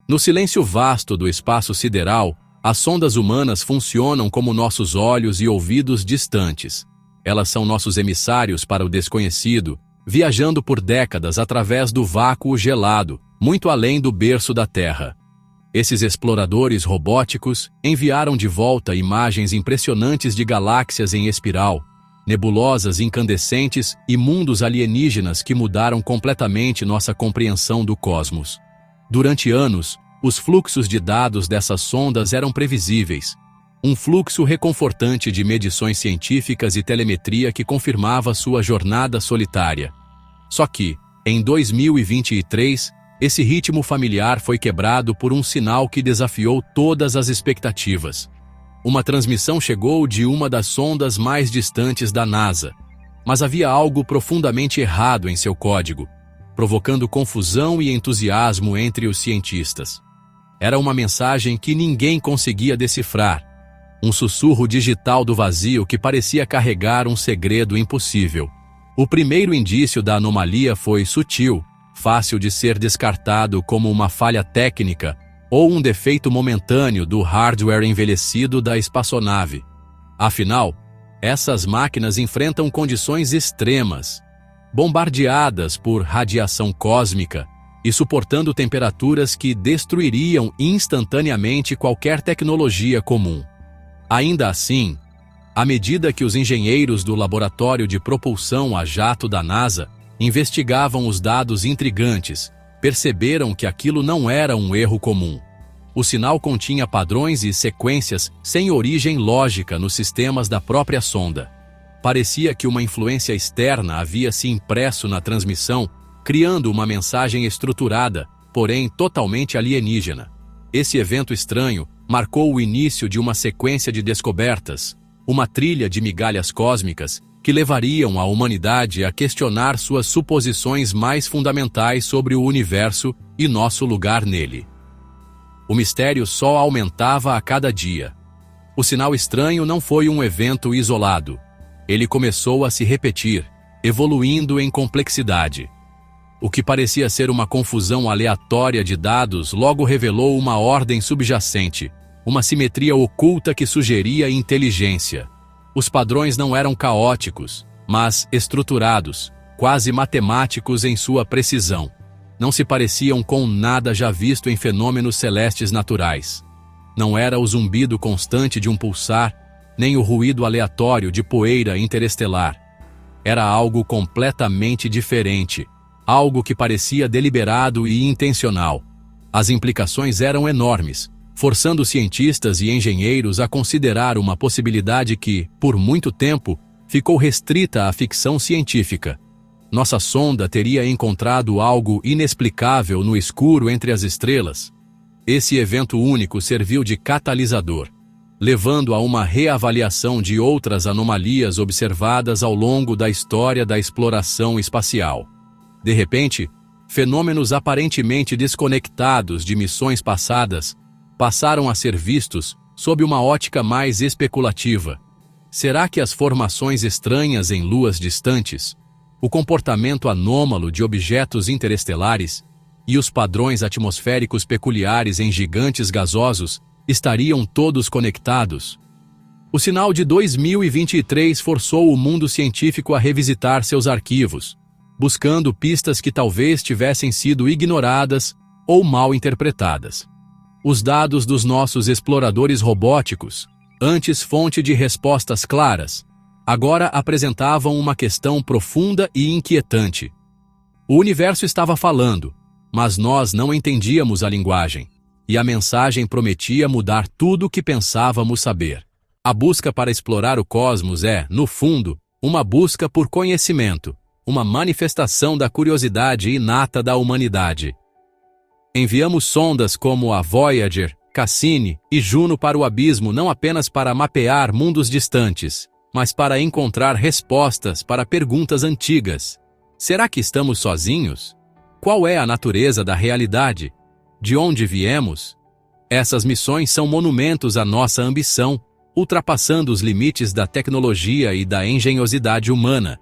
No silêncio vasto do espaço sideral, as sondas humanas funcionam como nossos olhos e ouvidos distantes. Elas são nossos emissários para o desconhecido, viajando por décadas através do vácuo gelado, muito além do berço da Terra. Esses exploradores robóticos enviaram de volta imagens impressionantes de galáxias em espiral, nebulosas incandescentes e mundos alienígenas que mudaram completamente nossa compreensão do cosmos. Durante anos, os fluxos de dados dessas sondas eram previsíveis. Um fluxo reconfortante de medições científicas e telemetria que confirmava sua jornada solitária. Só que, em 2023, esse ritmo familiar foi quebrado por um sinal que desafiou todas as expectativas. Uma transmissão chegou de uma das sondas mais distantes da NASA, mas havia algo profundamente errado em seu código, provocando confusão e entusiasmo entre os cientistas. Era uma mensagem que ninguém conseguia decifrar, um sussurro digital do vazio que parecia carregar um segredo impossível. O primeiro indício da anomalia foi sutil, fácil de ser descartado como uma falha técnica ou um defeito momentâneo do hardware envelhecido da espaçonave. Afinal, essas máquinas enfrentam condições extremas, bombardeadas por radiação cósmica e suportando temperaturas que destruiriam instantaneamente qualquer tecnologia comum. Ainda assim, à medida que os engenheiros do Laboratório de Propulsão a Jato da NASA investigavam os dados intrigantes, perceberam que aquilo não era um erro comum. O sinal continha padrões e sequências sem origem lógica nos sistemas da própria sonda. Parecia que uma influência externa havia se impresso na transmissão, criando uma mensagem estruturada, porém totalmente alienígena. Esse evento estranho marcou o início de uma sequência de descobertas, uma trilha de migalhas cósmicas que levariam a humanidade a questionar suas suposições mais fundamentais sobre o universo e nosso lugar nele. O mistério só aumentava a cada dia. O sinal estranho não foi um evento isolado. Ele começou a se repetir, evoluindo em complexidade. O que parecia ser uma confusão aleatória de dados logo revelou uma ordem subjacente, uma simetria oculta que sugeria inteligência. Os padrões não eram caóticos, mas estruturados, quase matemáticos em sua precisão. Não se pareciam com nada já visto em fenômenos celestes naturais. Não era o zumbido constante de um pulsar, nem o ruído aleatório de poeira interestelar. Era algo completamente diferente, algo que parecia deliberado e intencional. As implicações eram enormes, forçando cientistas e engenheiros a considerar uma possibilidade que, por muito tempo, ficou restrita à ficção científica. Nossa sonda teria encontrado algo inexplicável no escuro entre as estrelas. Esse evento único serviu de catalisador, levando a uma reavaliação de outras anomalias observadas ao longo da história da exploração espacial. De repente, fenômenos aparentemente desconectados de missões passadas passaram a ser vistos sob uma ótica mais especulativa. Será que as formações estranhas em luas distantes, o comportamento anômalo de objetos interestelares e os padrões atmosféricos peculiares em gigantes gasosos estariam todos conectados? O sinal de 2023 forçou o mundo científico a revisitar seus arquivos, buscando pistas que talvez tivessem sido ignoradas ou mal interpretadas. Os dados dos nossos exploradores robóticos, antes fonte de respostas claras, agora apresentavam uma questão profunda e inquietante. O universo estava falando, mas nós não entendíamos a linguagem, e a mensagem prometia mudar tudo o que pensávamos saber. A busca para explorar o cosmos é, no fundo, uma busca por conhecimento, uma manifestação da curiosidade inata da humanidade. Enviamos sondas como a Voyager, Cassini e Juno para o abismo não apenas para mapear mundos distantes, mas para encontrar respostas para perguntas antigas. Será que estamos sozinhos? Qual é a natureza da realidade? De onde viemos? Essas missões são monumentos à nossa ambição, ultrapassando os limites da tecnologia e da engenhosidade humana.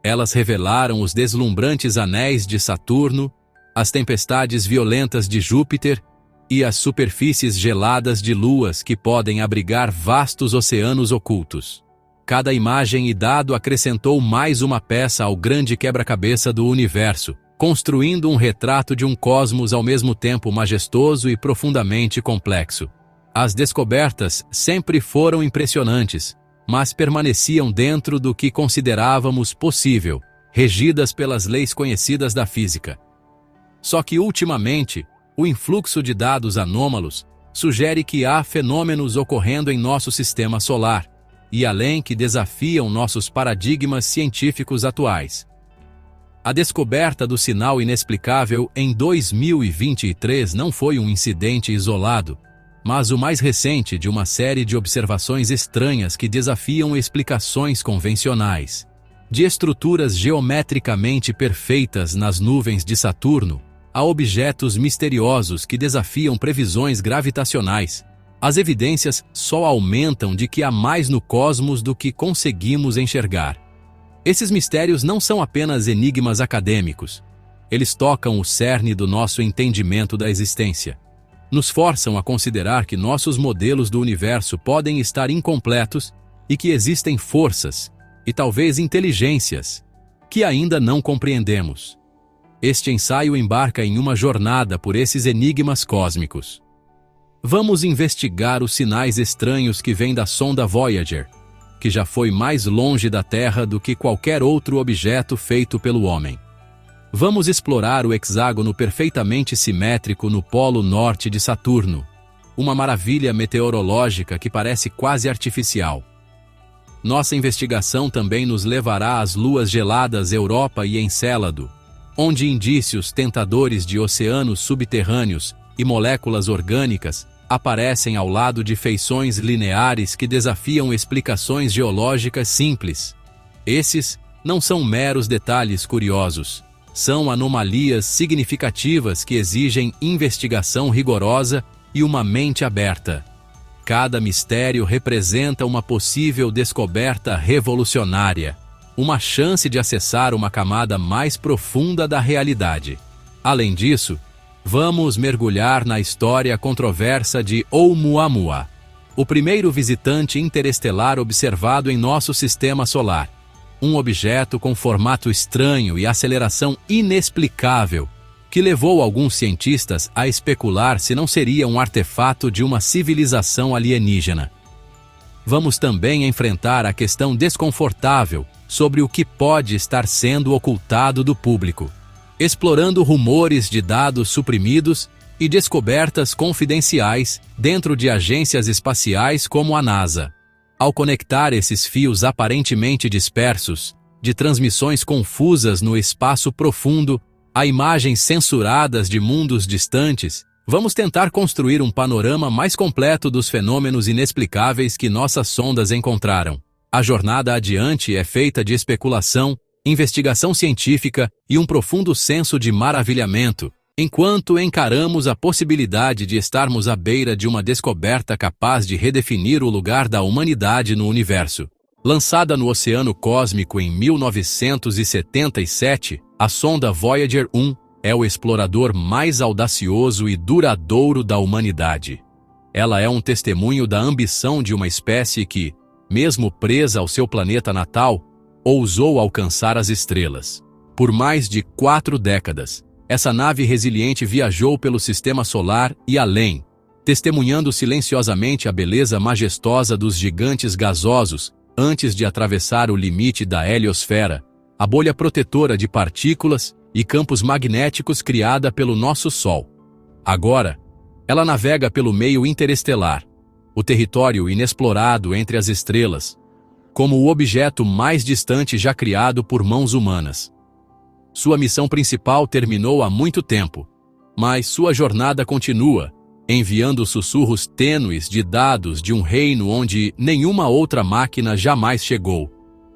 Elas revelaram os deslumbrantes anéis de Saturno, as tempestades violentas de Júpiter e as superfícies geladas de luas que podem abrigar vastos oceanos ocultos. Cada imagem e dado acrescentou mais uma peça ao grande quebra-cabeça do universo, construindo um retrato de um cosmos ao mesmo tempo majestoso e profundamente complexo. As descobertas sempre foram impressionantes, mas permaneciam dentro do que considerávamos possível, regidas pelas leis conhecidas da física. Só que, ultimamente, o influxo de dados anômalos sugere que há fenômenos ocorrendo em nosso sistema solar, e além que desafiam nossos paradigmas científicos atuais. A descoberta do sinal inexplicável em 2023 não foi um incidente isolado, mas o mais recente de uma série de observações estranhas que desafiam explicações convencionais. De estruturas geometricamente perfeitas nas nuvens de Saturno, a objetos misteriosos que desafiam previsões gravitacionais, as evidências só aumentam de que há mais no cosmos do que conseguimos enxergar. Esses mistérios não são apenas enigmas acadêmicos. Eles tocam o cerne do nosso entendimento da existência. Nos forçam a considerar que nossos modelos do universo podem estar incompletos e que existem forças, e talvez inteligências, que ainda não compreendemos. Este ensaio embarca em uma jornada por esses enigmas cósmicos. Vamos investigar os sinais estranhos que vêm da sonda Voyager, que já foi mais longe da Terra do que qualquer outro objeto feito pelo homem. Vamos explorar o hexágono perfeitamente simétrico no polo norte de Saturno, uma maravilha meteorológica que parece quase artificial. Nossa investigação também nos levará às luas geladas Europa e Encélado, onde indícios tentadores de oceanos subterrâneos e moléculas orgânicas aparecem ao lado de feições lineares que desafiam explicações geológicas simples. Esses não são meros detalhes curiosos. São anomalias significativas que exigem investigação rigorosa e uma mente aberta. Cada mistério representa uma possível descoberta revolucionária, uma chance de acessar uma camada mais profunda da realidade. Além disso, vamos mergulhar na história controversa de Oumuamua, o primeiro visitante interestelar observado em nosso sistema solar. Um objeto com formato estranho e aceleração inexplicável, que levou alguns cientistas a especular se não seria um artefato de uma civilização alienígena. Vamos também enfrentar a questão desconfortável sobre o que pode estar sendo ocultado do público, explorando rumores de dados suprimidos e descobertas confidenciais dentro de agências espaciais como a NASA. Ao conectar esses fios aparentemente dispersos, de transmissões confusas no espaço profundo, a imagens censuradas de mundos distantes, vamos tentar construir um panorama mais completo dos fenômenos inexplicáveis que nossas sondas encontraram. A jornada adiante é feita de especulação, investigação científica e um profundo senso de maravilhamento, enquanto encaramos a possibilidade de estarmos à beira de uma descoberta capaz de redefinir o lugar da humanidade no universo. Lançada no Oceano Cósmico em 1977, a sonda Voyager 1 é o explorador mais audacioso e duradouro da humanidade. Ela é um testemunho da ambição de uma espécie que, mesmo presa ao seu planeta natal, ousou alcançar as estrelas. Por mais de 4 décadas, essa nave resiliente viajou pelo sistema solar e além, testemunhando silenciosamente a beleza majestosa dos gigantes gasosos antes de atravessar o limite da heliosfera, a bolha protetora de partículas e campos magnéticos criada pelo nosso Sol. Agora, ela navega pelo meio interestelar, o território inexplorado entre as estrelas, como o objeto mais distante já criado por mãos humanas. Sua missão principal terminou há muito tempo, mas sua jornada continua, enviando sussurros tênues de dados de um reino onde nenhuma outra máquina jamais chegou.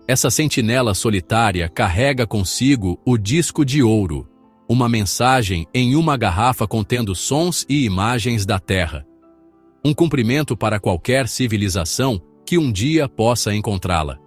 Essa sentinela solitária carrega consigo o disco de ouro, uma mensagem em uma garrafa contendo sons e imagens da Terra. Um cumprimento para qualquer civilização que um dia possa encontrá-la.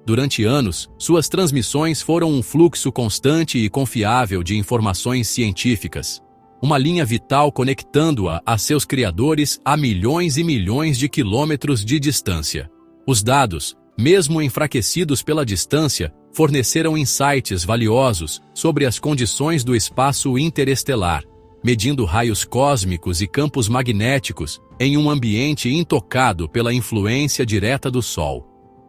Durante anos, suas transmissões foram um fluxo constante e confiável de informações científicas. uma linha vital conectando-a a seus criadores a milhões e milhões de quilômetros de distância. Os dados, mesmo enfraquecidos pela distância, forneceram insights valiosos sobre as condições do espaço interestelar, medindo raios cósmicos e campos magnéticos em um ambiente intocado pela influência direta do Sol.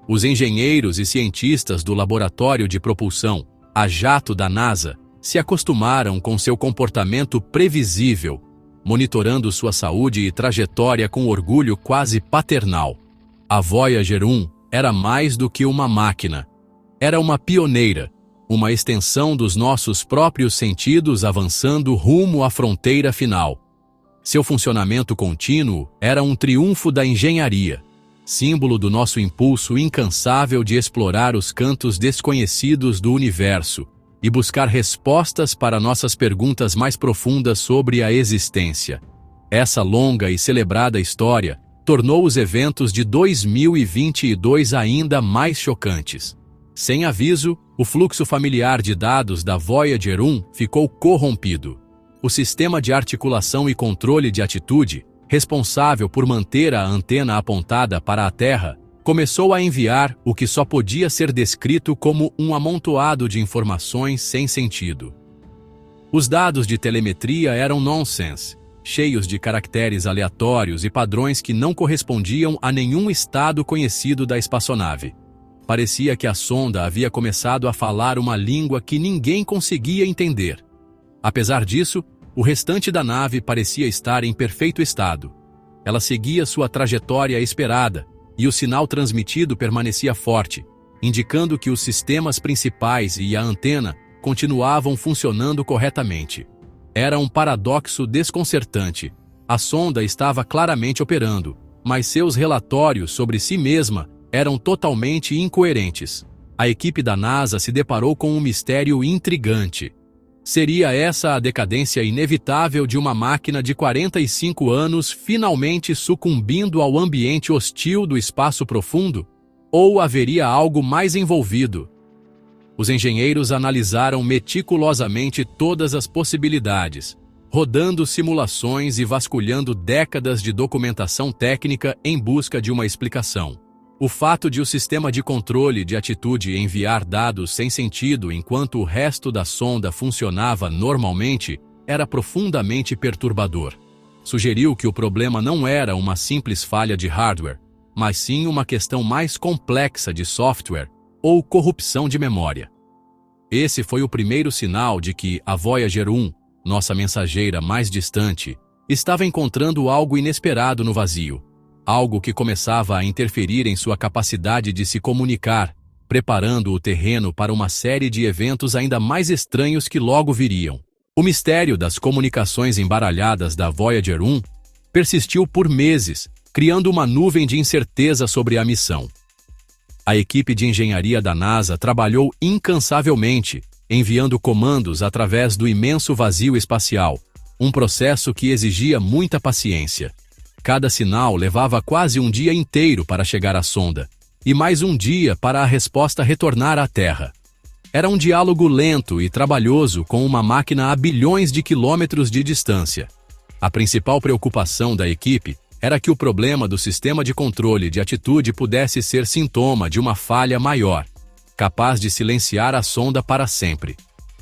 Os engenheiros e cientistas do Laboratório de Propulsão, a jato da NASA, se acostumaram com seu comportamento previsível, monitorando sua saúde e trajetória com orgulho quase paternal. A Voyager 1 era mais do que uma máquina. Era uma pioneira, uma extensão dos nossos próprios sentidos avançando rumo à fronteira final. Seu funcionamento contínuo era um triunfo da engenharia, símbolo do nosso impulso incansável de explorar os cantos desconhecidos do universo e buscar respostas para nossas perguntas mais profundas sobre a existência. Essa longa e celebrada história tornou os eventos de 2022 ainda mais chocantes. Sem aviso, o fluxo familiar de dados da Voyager 1 ficou corrompido. O sistema de articulação e controle de atitude, responsável por manter a antena apontada para a Terra, começou a enviar o que só podia ser descrito como um amontoado de informações sem sentido. Os dados de telemetria eram nonsense, cheios de caracteres aleatórios e padrões que não correspondiam a nenhum estado conhecido da espaçonave. Parecia que a sonda havia começado a falar uma língua que ninguém conseguia entender. Apesar disso, o restante da nave parecia estar em perfeito estado. Ela seguia sua trajetória esperada, e o sinal transmitido permanecia forte, indicando que os sistemas principais e a antena continuavam funcionando corretamente. Era um paradoxo desconcertante. A sonda estava claramente operando, mas seus relatórios sobre si mesma eram totalmente incoerentes. A equipe da NASA se deparou com um mistério intrigante. Seria essa a decadência inevitável de uma máquina de 45 anos finalmente sucumbindo ao ambiente hostil do espaço profundo? Ou haveria algo mais envolvido? Os engenheiros analisaram meticulosamente todas as possibilidades, rodando simulações e vasculhando décadas de documentação técnica em busca de uma explicação. O fato de o sistema de controle de atitude enviar dados sem sentido enquanto o resto da sonda funcionava normalmente era profundamente perturbador. Sugeriu que o problema não era uma simples falha de hardware, mas sim uma questão mais complexa de software ou corrupção de memória. Esse foi o primeiro sinal de que a Voyager 1, nossa mensageira mais distante, estava encontrando algo inesperado no vazio. Algo que começava a interferir em sua capacidade de se comunicar, preparando o terreno para uma série de eventos ainda mais estranhos que logo viriam. O mistério das comunicações embaralhadas da Voyager 1 persistiu por meses, criando uma nuvem de incerteza sobre a missão. A equipe de engenharia da NASA trabalhou incansavelmente, enviando comandos através do imenso vazio espacial, um processo que exigia muita paciência. Cada sinal levava quase um dia inteiro para chegar à sonda, e mais um dia para a resposta retornar à Terra. Era um diálogo lento e trabalhoso com uma máquina a bilhões de quilômetros de distância. A principal preocupação da equipe era que o problema do sistema de controle de atitude pudesse ser sintoma de uma falha maior, capaz de silenciar a sonda para sempre.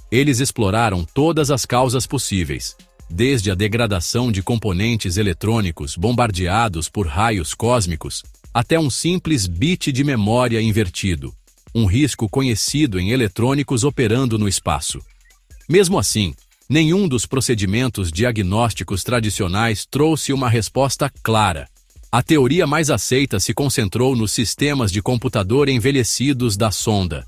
Eles exploraram todas as causas possíveis, desde a degradação de componentes eletrônicos bombardeados por raios cósmicos, até um simples bit de memória invertido, um risco conhecido em eletrônicos operando no espaço. Mesmo assim, nenhum dos procedimentos diagnósticos tradicionais trouxe uma resposta clara. A teoria mais aceita se concentrou nos sistemas de computador envelhecidos da sonda.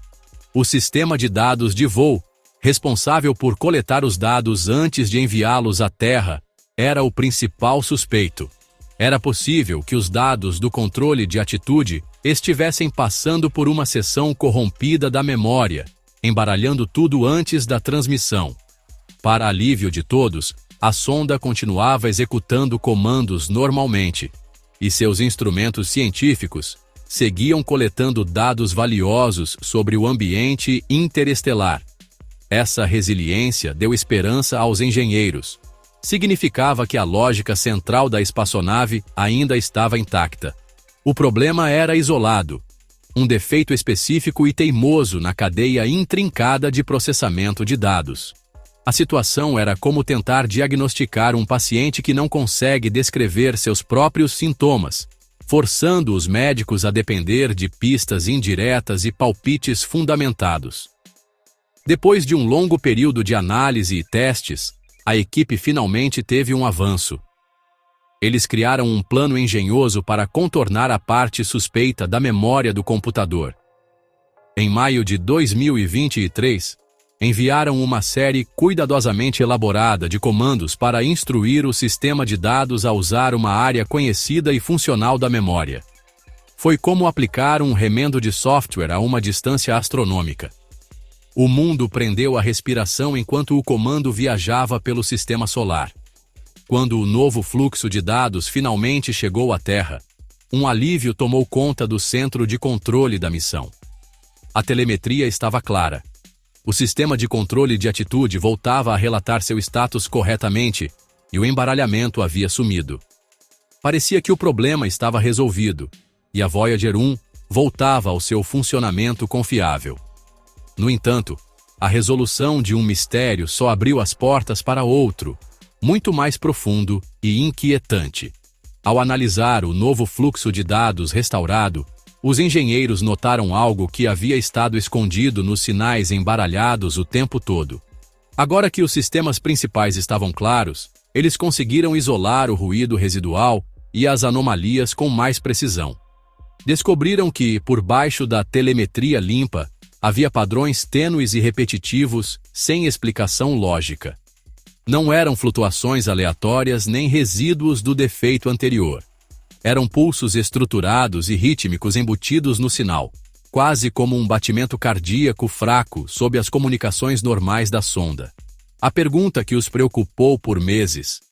O sistema de dados de voo, responsável por coletar os dados antes de enviá-los à Terra, era o principal suspeito. Era possível que os dados do controle de atitude estivessem passando por uma seção corrompida da memória, embaralhando tudo antes da transmissão. Para alívio de todos, a sonda continuava executando comandos normalmente, e seus instrumentos científicos seguiam coletando dados valiosos sobre o ambiente interestelar. Essa resiliência deu esperança aos engenheiros. Significava que a lógica central da espaçonave ainda estava intacta. O problema era isolado, um defeito específico e teimoso na cadeia intrincada de processamento de dados. A situação era como tentar diagnosticar um paciente que não consegue descrever seus próprios sintomas, forçando os médicos a depender de pistas indiretas e palpites fundamentados. Depois de um longo período de análise e testes, a equipe finalmente teve um avanço. Eles criaram um plano engenhoso para contornar a parte suspeita da memória do computador. Em maio de 2023, enviaram uma série cuidadosamente elaborada de comandos para instruir o sistema de dados a usar uma área conhecida e funcional da memória. Foi como aplicar um remendo de software a uma distância astronômica. O mundo prendeu a respiração enquanto o comando viajava pelo sistema solar. Quando o novo fluxo de dados finalmente chegou à Terra, um alívio tomou conta do centro de controle da missão. A telemetria estava clara. O sistema de controle de atitude voltava a relatar seu status corretamente e o embaralhamento havia sumido. Parecia que o problema estava resolvido e a Voyager 1 voltava ao seu funcionamento confiável. No entanto, a resolução de um mistério só abriu as portas para outro, muito mais profundo e inquietante. Ao analisar o novo fluxo de dados restaurado, os engenheiros notaram algo que havia estado escondido nos sinais embaralhados o tempo todo. Agora que os sistemas principais estavam claros, eles conseguiram isolar o ruído residual e as anomalias com mais precisão. Descobriram que, por baixo da telemetria limpa, havia padrões tênues e repetitivos, sem explicação lógica. Não eram flutuações aleatórias nem resíduos do defeito anterior. Eram pulsos estruturados e rítmicos embutidos no sinal, quase como um batimento cardíaco fraco sob as comunicações normais da sonda. A pergunta que os preocupou por meses,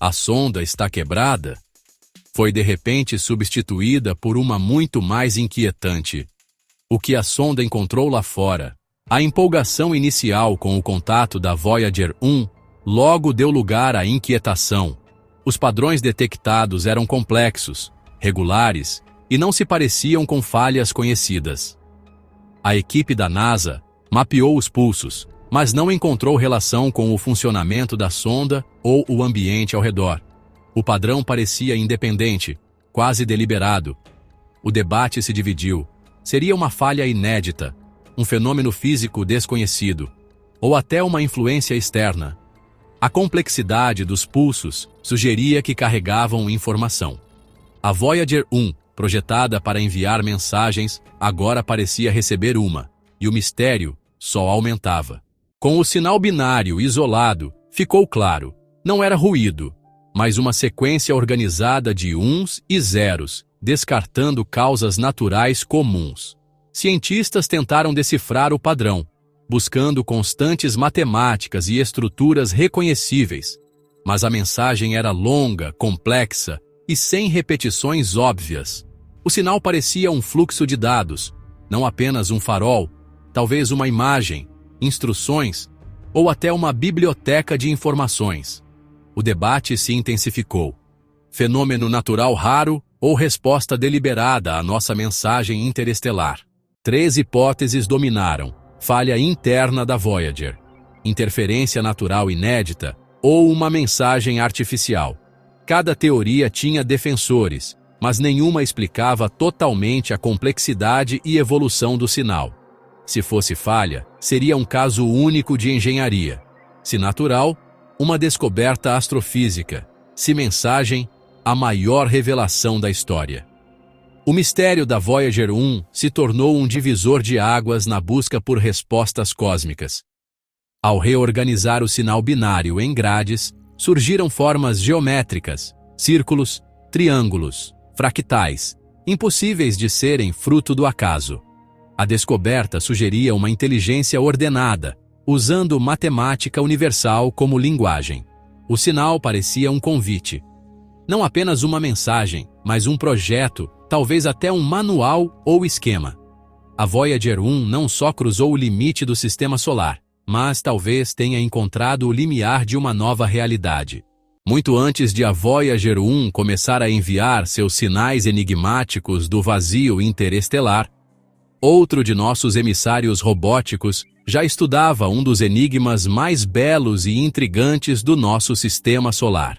"A sonda está quebrada?", foi de repente substituída por uma muito mais inquietante: o que a sonda encontrou lá fora? A empolgação inicial com o contato da Voyager 1 logo deu lugar à inquietação. Os padrões detectados eram complexos, regulares e não se pareciam com falhas conhecidas. A equipe da NASA mapeou os pulsos, mas não encontrou relação com o funcionamento da sonda ou o ambiente ao redor. O padrão parecia independente, quase deliberado. O debate se dividiu. Seria uma falha inédita, um fenômeno físico desconhecido, ou até uma influência externa. A complexidade dos pulsos sugeria que carregavam informação. A Voyager 1, projetada para enviar mensagens, agora parecia receber uma, e o mistério só aumentava. Com o sinal binário isolado, ficou claro, não era ruído, mas uma sequência organizada de uns e zeros, descartando causas naturais comuns. Cientistas tentaram decifrar o padrão, buscando constantes matemáticas e estruturas reconhecíveis, mas a mensagem era longa, complexa e sem repetições óbvias. O sinal parecia um fluxo de dados, não apenas um farol, talvez uma imagem, instruções ou até uma biblioteca de informações. O debate se intensificou. Fenômeno natural raro ou resposta deliberada à nossa mensagem interestelar? 3 hipóteses dominaram: falha interna da Voyager, interferência natural inédita ou uma mensagem artificial. Cada teoria tinha defensores, mas nenhuma explicava totalmente a complexidade e evolução do sinal. Se fosse falha, seria um caso único de engenharia. Se natural, uma descoberta astrofísica. Se mensagem, a maior revelação da história. O mistério da Voyager 1 se tornou um divisor de águas na busca por respostas cósmicas. Ao reorganizar o sinal binário em grades, surgiram formas geométricas, círculos, triângulos, fractais, impossíveis de serem fruto do acaso. A descoberta sugeria uma inteligência ordenada, usando matemática universal como linguagem. O sinal parecia um convite. Não apenas uma mensagem, mas um projeto, talvez até um manual ou esquema. A Voyager 1 não só cruzou o limite do sistema solar, mas talvez tenha encontrado o limiar de uma nova realidade. Muito antes de a Voyager 1 começar a enviar seus sinais enigmáticos do vazio interestelar, outro de nossos emissários robóticos já estudava um dos enigmas mais belos e intrigantes do nosso sistema solar.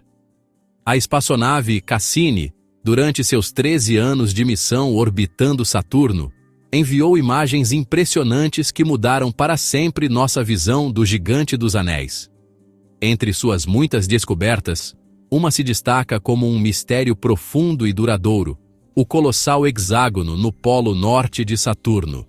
A espaçonave Cassini, durante seus 13 anos de missão orbitando Saturno, enviou imagens impressionantes que mudaram para sempre nossa visão do Gigante dos Anéis. Entre suas muitas descobertas, uma se destaca como um mistério profundo e duradouro: o colossal hexágono no polo norte de Saturno.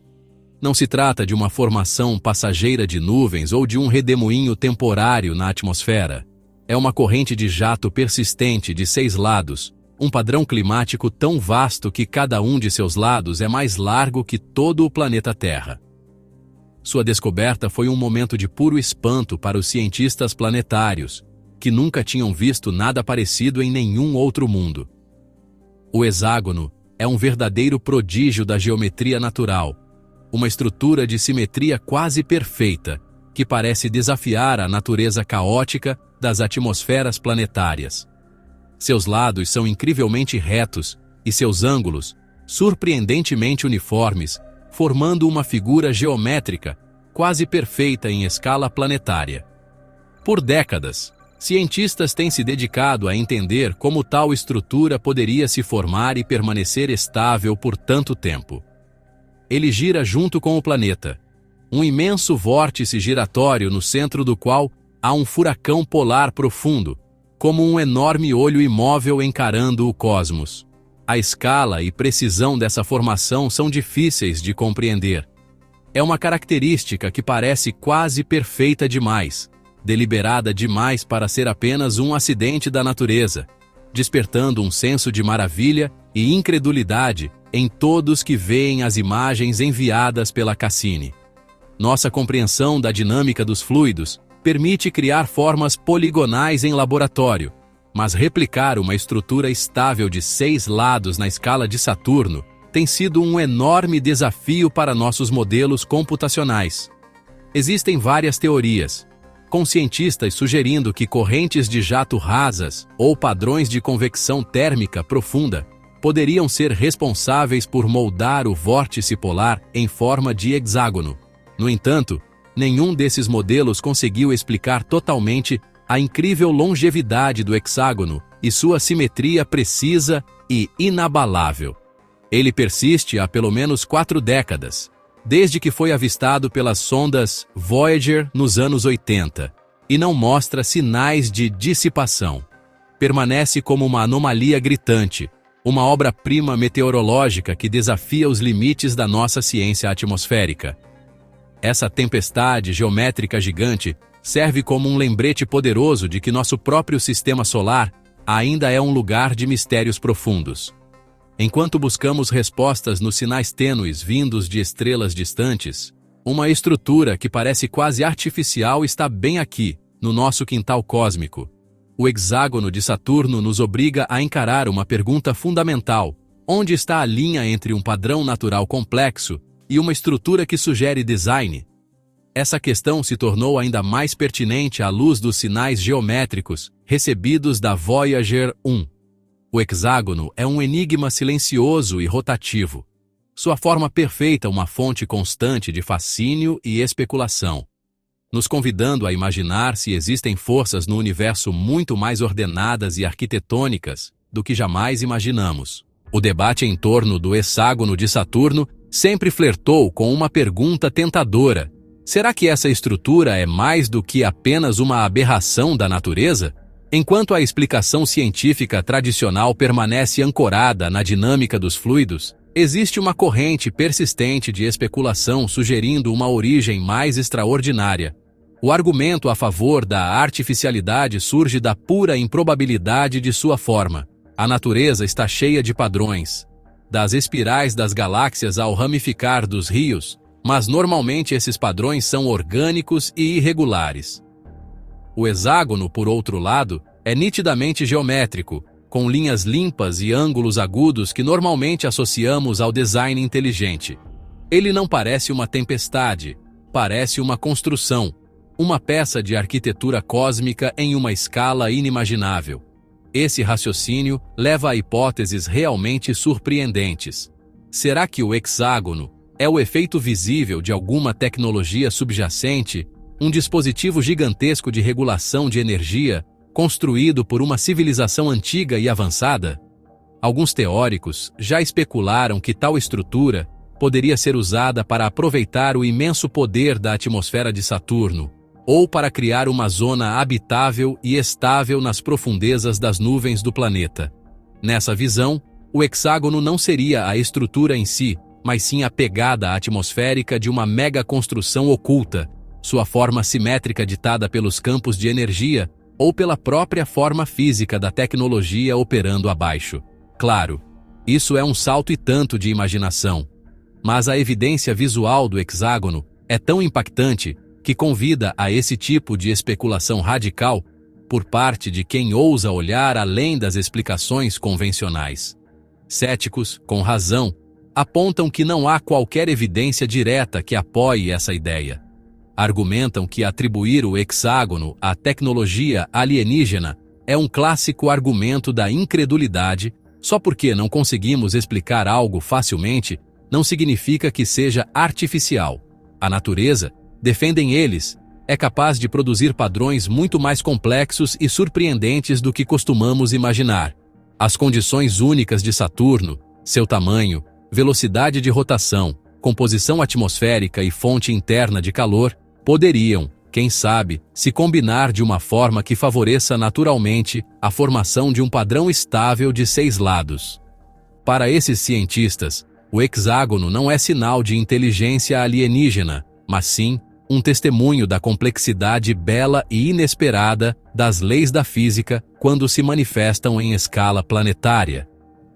Não se trata de uma formação passageira de nuvens ou de um redemoinho temporário na atmosfera. É uma corrente de jato persistente de 6 lados, um padrão climático tão vasto que cada um de seus lados é mais largo que todo o planeta Terra. Sua descoberta foi um momento de puro espanto para os cientistas planetários, que nunca tinham visto nada parecido em nenhum outro mundo. O hexágono é um verdadeiro prodígio da geometria natural, uma estrutura de simetria quase perfeita, que parece desafiar a natureza caótica das atmosferas planetárias. Seus lados são incrivelmente retos e seus ângulos surpreendentemente uniformes, formando uma figura geométrica quase perfeita em escala planetária. Por décadas, cientistas têm se dedicado a entender como tal estrutura poderia se formar e permanecer estável por tanto tempo. Ele gira junto com o planeta, um imenso vórtice giratório no centro do qual há um furacão polar profundo, como um enorme olho imóvel encarando o cosmos. A escala e precisão dessa formação são difíceis de compreender. É uma característica que parece quase perfeita demais, deliberada demais para ser apenas um acidente da natureza, despertando um senso de maravilha e incredulidade em todos que veem as imagens enviadas pela Cassini. Nossa compreensão da dinâmica dos fluidos permite criar formas poligonais em laboratório, mas replicar uma estrutura estável de 6 lados na escala de Saturno tem sido um enorme desafio para nossos modelos computacionais. Existem várias teorias, com cientistas sugerindo que correntes de jato rasas ou padrões de convecção térmica profunda poderiam ser responsáveis por moldar o vórtice polar em forma de hexágono. No entanto, nenhum desses modelos conseguiu explicar totalmente a incrível longevidade do hexágono e sua simetria precisa e inabalável. Ele persiste há pelo menos 4 décadas, desde que foi avistado pelas sondas Voyager nos anos 80, e não mostra sinais de dissipação. Permanece como uma anomalia gritante, uma obra-prima meteorológica que desafia os limites da nossa ciência atmosférica. Essa tempestade geométrica gigante serve como um lembrete poderoso de que nosso próprio sistema solar ainda é um lugar de mistérios profundos. Enquanto buscamos respostas nos sinais tênues vindos de estrelas distantes, uma estrutura que parece quase artificial está bem aqui, no nosso quintal cósmico. O hexágono de Saturno nos obriga a encarar uma pergunta fundamental: onde está a linha entre um padrão natural complexo e uma estrutura que sugere design? Essa questão se tornou ainda mais pertinente à luz dos sinais geométricos recebidos da Voyager 1. O hexágono é um enigma silencioso e rotativo. Sua forma perfeita uma fonte constante de fascínio e especulação, nos convidando a imaginar se existem forças no universo muito mais ordenadas e arquitetônicas do que jamais imaginamos. O debate em torno do hexágono de Saturno sempre flertou com uma pergunta tentadora: será que essa estrutura é mais do que apenas uma aberração da natureza? Enquanto a explicação científica tradicional permanece ancorada na dinâmica dos fluidos, existe uma corrente persistente de especulação sugerindo uma origem mais extraordinária. O argumento a favor da artificialidade surge da pura improbabilidade de sua forma. A natureza está cheia de padrões, das espirais das galáxias ao ramificar dos rios, mas normalmente esses padrões são orgânicos e irregulares. O hexágono, por outro lado, é nitidamente geométrico, com linhas limpas e ângulos agudos que normalmente associamos ao design inteligente. Ele não parece uma tempestade, parece uma construção, uma peça de arquitetura cósmica em uma escala inimaginável. Esse raciocínio leva a hipóteses realmente surpreendentes. Será que o hexágono é o efeito visível de alguma tecnologia subjacente, um dispositivo gigantesco de regulação de energia, construído por uma civilização antiga e avançada? Alguns teóricos já especularam que tal estrutura poderia ser usada para aproveitar o imenso poder da atmosfera de Saturno, ou para criar uma zona habitável e estável nas profundezas das nuvens do planeta. Nessa visão, o hexágono não seria a estrutura em si, mas sim a pegada atmosférica de uma mega construção oculta, sua forma simétrica ditada pelos campos de energia ou pela própria forma física da tecnologia operando abaixo. Claro, isso é um salto e tanto de imaginação, mas a evidência visual do hexágono é tão impactante que convida a esse tipo de especulação radical por parte de quem ousa olhar além das explicações convencionais. Céticos, com razão, apontam que não há qualquer evidência direta que apoie essa ideia. Argumentam que atribuir o hexágono à tecnologia alienígena é um clássico argumento da incredulidade. Só porque não conseguimos explicar algo facilmente, não significa que seja artificial. A natureza, defendem eles, é capaz de produzir padrões muito mais complexos e surpreendentes do que costumamos imaginar. As condições únicas de Saturno, seu tamanho, velocidade de rotação, composição atmosférica e fonte interna de calor, poderiam, quem sabe, se combinar de uma forma que favoreça naturalmente a formação de um padrão estável de 6 lados. Para esses cientistas, o hexágono não é sinal de inteligência alienígena, mas sim um testemunho da complexidade bela e inesperada das leis da física quando se manifestam em escala planetária.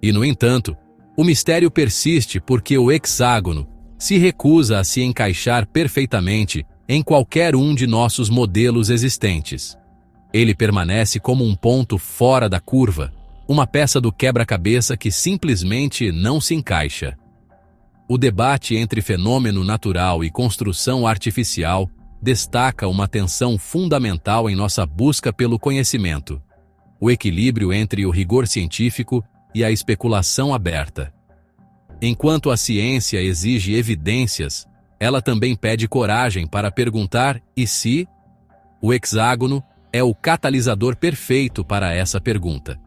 E, no entanto, o mistério persiste porque o hexágono se recusa a se encaixar perfeitamente em qualquer um de nossos modelos existentes. Ele permanece como um ponto fora da curva, uma peça do quebra-cabeça que simplesmente não se encaixa. O debate entre fenômeno natural e construção artificial destaca uma tensão fundamental em nossa busca pelo conhecimento: o equilíbrio entre o rigor científico e a especulação aberta. Enquanto a ciência exige evidências, ela também pede coragem para perguntar e se? O hexágono é o catalisador perfeito para essa pergunta.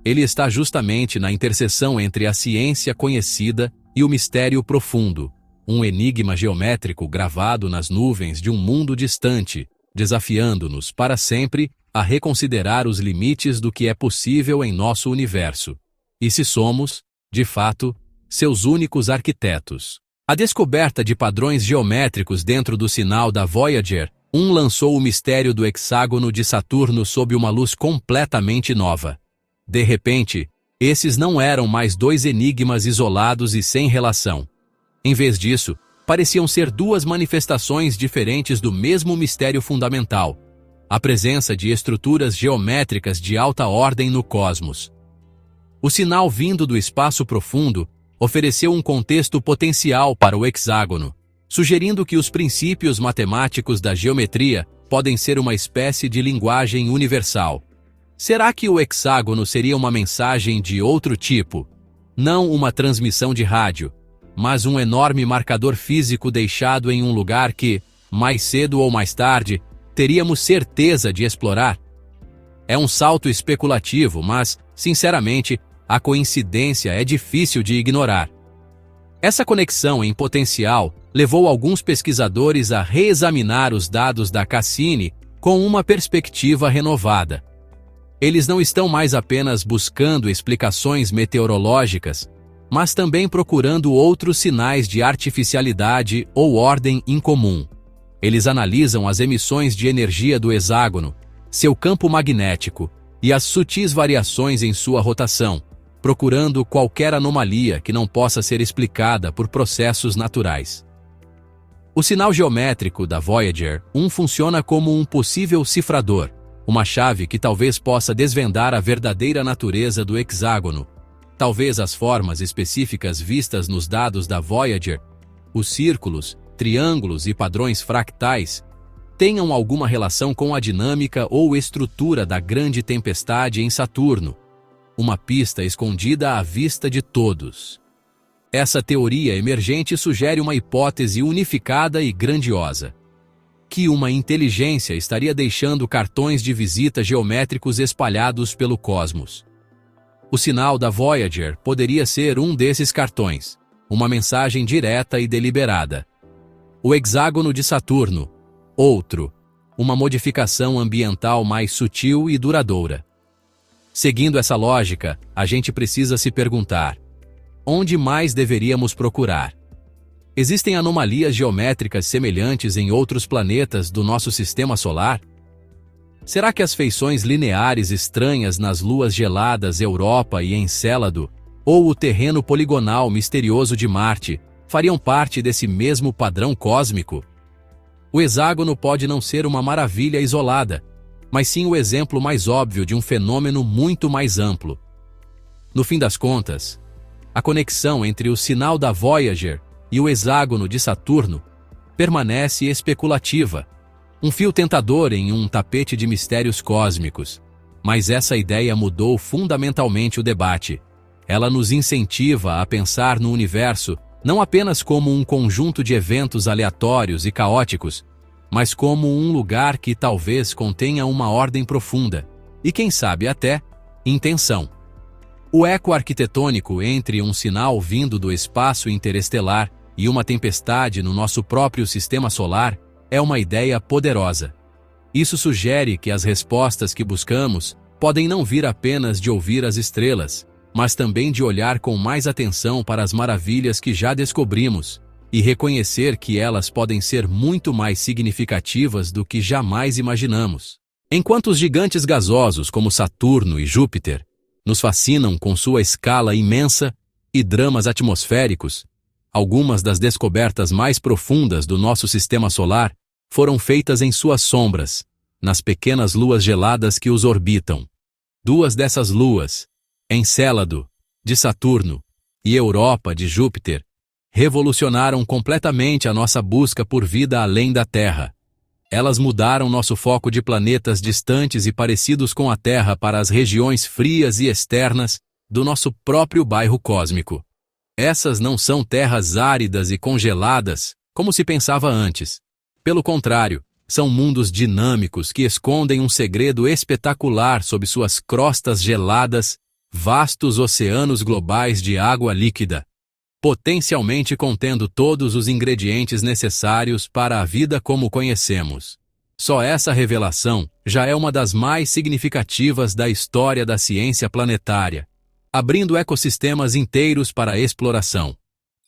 Ele está justamente na interseção entre a ciência conhecida e o mistério profundo, um enigma geométrico gravado nas nuvens de um mundo distante, desafiando-nos para sempre a reconsiderar os limites do que é possível em nosso universo. E se somos, de fato, seus únicos arquitetos. A descoberta de padrões geométricos dentro do sinal da Voyager 1 lançou o mistério do hexágono de Saturno sob uma luz completamente nova. De repente, esses não eram mais 2 enigmas isolados e sem relação. Em vez disso, pareciam ser 2 manifestações diferentes do mesmo mistério fundamental: a presença de estruturas geométricas de alta ordem no cosmos. O sinal vindo do espaço profundo ofereceu um contexto potencial para o hexágono, sugerindo que os princípios matemáticos da geometria podem ser uma espécie de linguagem universal. Será que o hexágono seria uma mensagem de outro tipo? Não uma transmissão de rádio, mas um enorme marcador físico deixado em um lugar que, mais cedo ou mais tarde, teríamos certeza de explorar? É um salto especulativo, mas, sinceramente, a coincidência é difícil de ignorar. Essa conexão em potencial levou alguns pesquisadores a reexaminar os dados da Cassini com uma perspectiva renovada. Eles não estão mais apenas buscando explicações meteorológicas, mas também procurando outros sinais de artificialidade ou ordem incomum. Eles analisam as emissões de energia do hexágono, seu campo magnético e as sutis variações em sua rotação, procurando qualquer anomalia que não possa ser explicada por processos naturais. O sinal geométrico da Voyager 1 funciona como um possível cifrador, uma chave que talvez possa desvendar a verdadeira natureza do hexágono. Talvez as formas específicas vistas nos dados da Voyager, os círculos, triângulos e padrões fractais, tenham alguma relação com a dinâmica ou estrutura da grande tempestade em Saturno, uma pista escondida à vista de todos. Essa teoria emergente sugere uma hipótese unificada e grandiosa: que uma inteligência estaria deixando cartões de visita geométricos espalhados pelo cosmos. O sinal da Voyager poderia ser um desses cartões, uma mensagem direta e deliberada. O hexágono de Saturno, outro, uma modificação ambiental mais sutil e duradoura. Seguindo essa lógica, a gente precisa se perguntar: onde mais deveríamos procurar? Existem anomalias geométricas semelhantes em outros planetas do nosso sistema solar? Será que as feições lineares estranhas nas luas geladas Europa e Encélado, ou o terreno poligonal misterioso de Marte, fariam parte desse mesmo padrão cósmico? O hexágono pode não ser uma maravilha isolada, mas sim o exemplo mais óbvio de um fenômeno muito mais amplo. No fim das contas, a conexão entre o sinal da Voyager e o hexágono de Saturno permanece especulativa, um fio tentador em um tapete de mistérios cósmicos. Mas essa ideia mudou fundamentalmente o debate. Ela nos incentiva a pensar no universo não apenas como um conjunto de eventos aleatórios e caóticos, mas como um lugar que talvez contenha uma ordem profunda, e quem sabe até, intenção. O eco arquitetônico entre um sinal vindo do espaço interestelar e uma tempestade no nosso próprio sistema solar é uma ideia poderosa. Isso sugere que as respostas que buscamos podem não vir apenas de ouvir as estrelas, mas também de olhar com mais atenção para as maravilhas que já descobrimos e reconhecer que elas podem ser muito mais significativas do que jamais imaginamos. Enquanto os gigantes gasosos como Saturno e Júpiter nos fascinam com sua escala imensa e dramas atmosféricos, algumas das descobertas mais profundas do nosso sistema solar foram feitas em suas sombras, nas pequenas luas geladas que os orbitam. Duas dessas luas, Encélado, de Saturno, e Europa, de Júpiter, revolucionaram completamente a nossa busca por vida além da Terra. Elas mudaram nosso foco de planetas distantes e parecidos com a Terra para as regiões frias e externas do nosso próprio bairro cósmico. Essas não são terras áridas e congeladas, como se pensava antes. Pelo contrário, são mundos dinâmicos que escondem um segredo espetacular sob suas crostas geladas, vastos oceanos globais de água líquida, potencialmente contendo todos os ingredientes necessários para a vida como conhecemos. Só essa revelação já é uma das mais significativas da história da ciência planetária, abrindo ecossistemas inteiros para a exploração.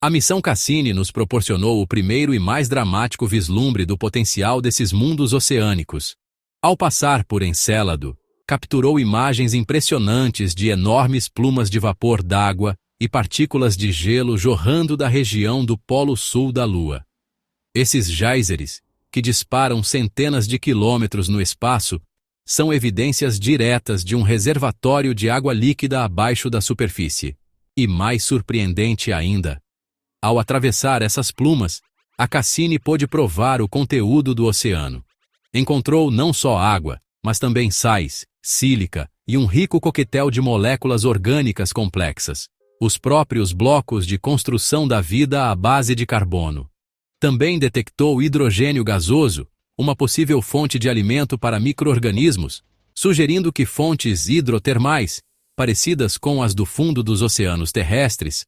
A missão Cassini nos proporcionou o primeiro e mais dramático vislumbre do potencial desses mundos oceânicos. Ao passar por Encélado, capturou imagens impressionantes de enormes plumas de vapor d'água e partículas de gelo jorrando da região do Polo Sul da Lua. Esses geysers, que disparam centenas de quilômetros no espaço, são evidências diretas de um reservatório de água líquida abaixo da superfície. E mais surpreendente ainda, ao atravessar essas plumas, a Cassini pôde provar o conteúdo do oceano. Encontrou não só água, mas também sais, sílica e um rico coquetel de moléculas orgânicas complexas, os próprios blocos de construção da vida à base de carbono. Também detectou hidrogênio gasoso, uma possível fonte de alimento para micro-organismos, sugerindo que fontes hidrotermais, parecidas com as do fundo dos oceanos terrestres,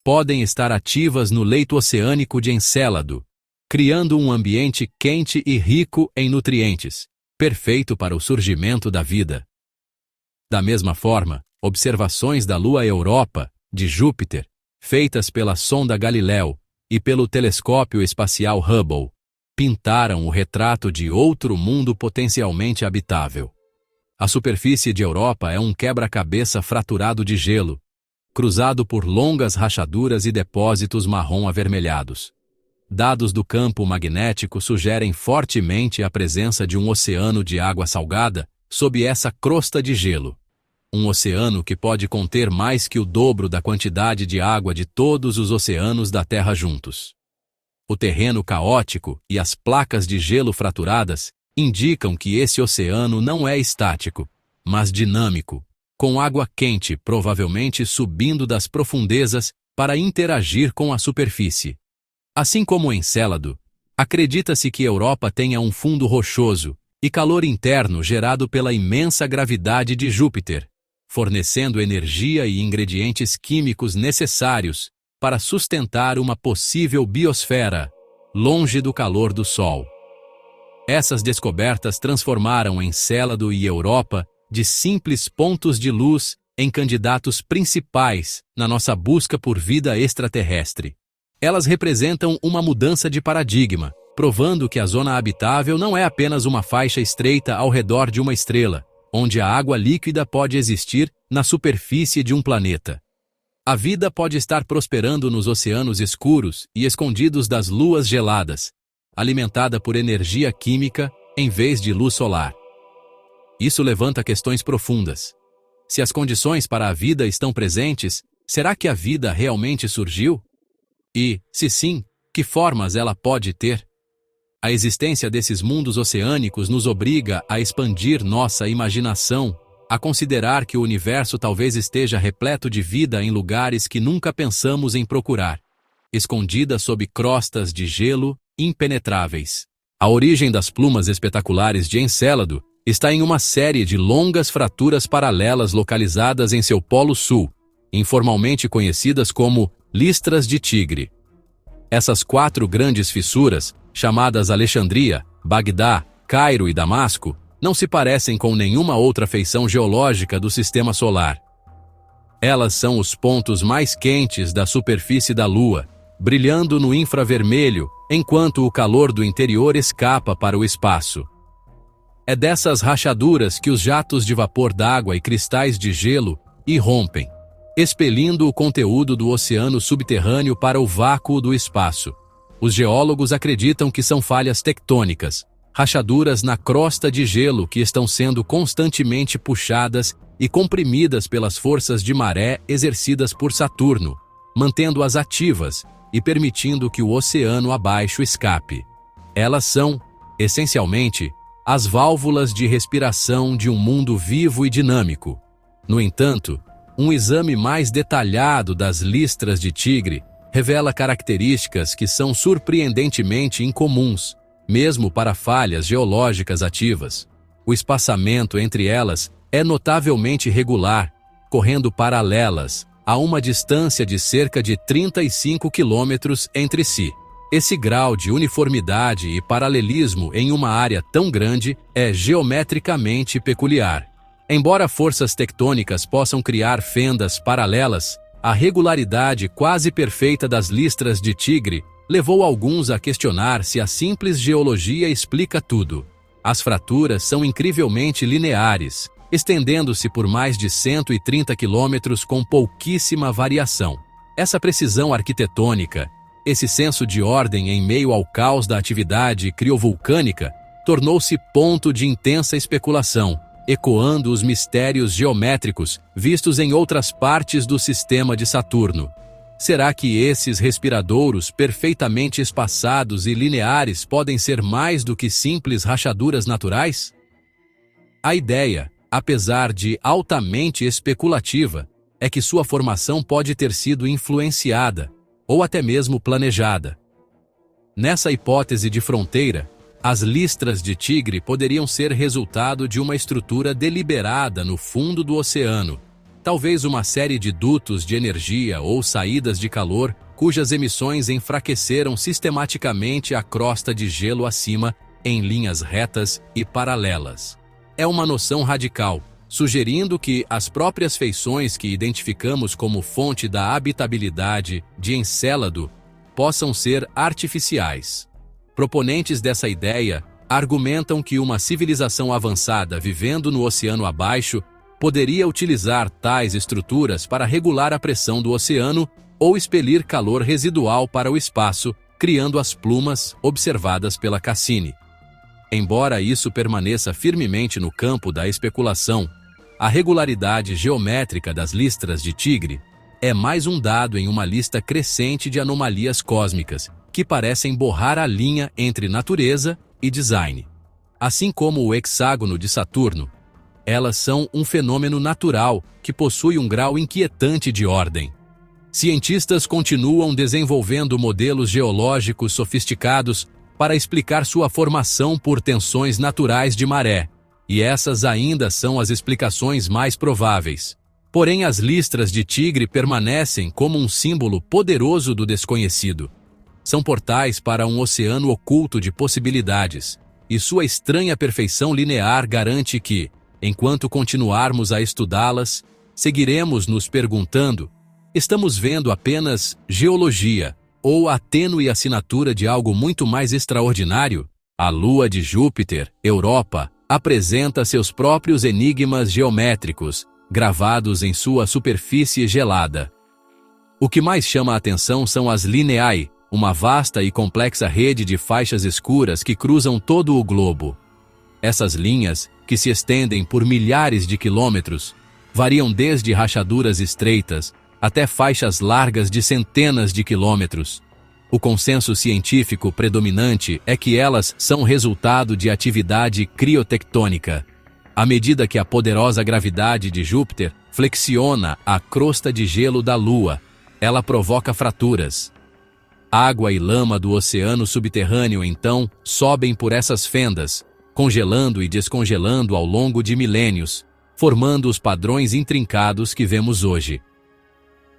podem estar ativas no leito oceânico de Encélado, criando um ambiente quente e rico em nutrientes, perfeito para o surgimento da vida. Da mesma forma, observações da Lua Europa, de Júpiter, feitas pela sonda Galileu e pelo telescópio espacial Hubble, pintaram o retrato de outro mundo potencialmente habitável. A superfície de Europa é um quebra-cabeça fraturado de gelo, cruzado por longas rachaduras e depósitos marrom-avermelhados. Dados do campo magnético sugerem fortemente a presença de um oceano de água salgada sob essa crosta de gelo. Um oceano que pode conter mais que o dobro da quantidade de água de todos os oceanos da Terra juntos. O terreno caótico e as placas de gelo fraturadas indicam que esse oceano não é estático, mas dinâmico, com água quente provavelmente subindo das profundezas para interagir com a superfície. Assim como Encélado, acredita-se que a Europa tenha um fundo rochoso e calor interno gerado pela imensa gravidade de Júpiter, fornecendo energia e ingredientes químicos necessários para sustentar uma possível biosfera, longe do calor do Sol. Essas descobertas transformaram Encélado e Europa de simples pontos de luz em candidatos principais na nossa busca por vida extraterrestre. Elas representam uma mudança de paradigma, provando que a zona habitável não é apenas uma faixa estreita ao redor de uma estrela, onde a água líquida pode existir na superfície de um planeta. A vida pode estar prosperando nos oceanos escuros e escondidos das luas geladas, alimentada por energia química em vez de luz solar. Isso levanta questões profundas. Se as condições para a vida estão presentes, será que a vida realmente surgiu? E, se sim, que formas ela pode ter? A existência desses mundos oceânicos nos obriga a expandir nossa imaginação, a considerar que o universo talvez esteja repleto de vida em lugares que nunca pensamos em procurar, escondida sob crostas de gelo impenetráveis. A origem das plumas espetaculares de Encélado está em uma série de longas fraturas paralelas localizadas em seu polo sul, informalmente conhecidas como listras de tigre. Essas 4 grandes fissuras, chamadas Alexandria, Bagdá, Cairo e Damasco, não se parecem com nenhuma outra feição geológica do sistema solar. Elas são os pontos mais quentes da superfície da Lua, brilhando no infravermelho, enquanto o calor do interior escapa para o espaço. É dessas rachaduras que os jatos de vapor d'água e cristais de gelo irrompem, expelindo o conteúdo do oceano subterrâneo para o vácuo do espaço. Os geólogos acreditam que são falhas tectônicas, rachaduras na crosta de gelo que estão sendo constantemente puxadas e comprimidas pelas forças de maré exercidas por Saturno, mantendo-as ativas e permitindo que o oceano abaixo escape. Elas são, essencialmente, as válvulas de respiração de um mundo vivo e dinâmico. No entanto, um exame mais detalhado das listras de tigre revela características que são surpreendentemente incomuns, mesmo para falhas geológicas ativas. O espaçamento entre elas é notavelmente regular, correndo paralelas, a uma distância de cerca de 35 quilômetros entre si. Esse grau de uniformidade e paralelismo em uma área tão grande é geometricamente peculiar. Embora forças tectônicas possam criar fendas paralelas, a regularidade quase perfeita das listras de tigre levou alguns a questionar se a simples geologia explica tudo. As fraturas são incrivelmente lineares, estendendo-se por mais de 130 quilômetros com pouquíssima variação. Essa precisão arquitetônica, esse senso de ordem em meio ao caos da atividade criovulcânica, tornou-se ponto de intensa especulação, ecoando os mistérios geométricos vistos em outras partes do sistema de Saturno. Será que esses respiradouros perfeitamente espaçados e lineares podem ser mais do que simples rachaduras naturais? A ideia, apesar de altamente especulativa, é que sua formação pode ter sido influenciada, ou até mesmo planejada. Nessa hipótese de fronteira, as listras de tigre poderiam ser resultado de uma estrutura deliberada no fundo do oceano, talvez uma série de dutos de energia ou saídas de calor cujas emissões enfraqueceram sistematicamente a crosta de gelo acima em linhas retas e paralelas. É uma noção radical, sugerindo que as próprias feições que identificamos como fonte da habitabilidade de Encélado possam ser artificiais. Proponentes dessa ideia argumentam que uma civilização avançada vivendo no oceano abaixo poderia utilizar tais estruturas para regular a pressão do oceano ou expelir calor residual para o espaço, criando as plumas observadas pela Cassini. Embora isso permaneça firmemente no campo da especulação, a regularidade geométrica das listras de tigre é mais um dado em uma lista crescente de anomalias cósmicas, que parecem borrar a linha entre natureza e design. Assim como o hexágono de Saturno, elas são um fenômeno natural que possui um grau inquietante de ordem. Cientistas continuam desenvolvendo modelos geológicos sofisticados para explicar sua formação por tensões naturais de maré, e essas ainda são as explicações mais prováveis. Porém, as listras de tigre permanecem como um símbolo poderoso do desconhecido. São portais para um oceano oculto de possibilidades, e sua estranha perfeição linear garante que, enquanto continuarmos a estudá-las, seguiremos nos perguntando: estamos vendo apenas geologia ou a tênue assinatura de algo muito mais extraordinário? A Lua de Júpiter, Europa, apresenta seus próprios enigmas geométricos, gravados em sua superfície gelada. O que mais chama a atenção são as lineae, uma vasta e complexa rede de faixas escuras que cruzam todo o globo. Essas linhas, que se estendem por milhares de quilômetros, variam desde rachaduras estreitas até faixas largas de centenas de quilômetros. O consenso científico predominante é que elas são resultado de atividade criotectônica. À medida que a poderosa gravidade de Júpiter flexiona a crosta de gelo da Lua, ela provoca fraturas. Água e lama do oceano subterrâneo, então, sobem por essas fendas, congelando e descongelando ao longo de milênios, formando os padrões intrincados que vemos hoje.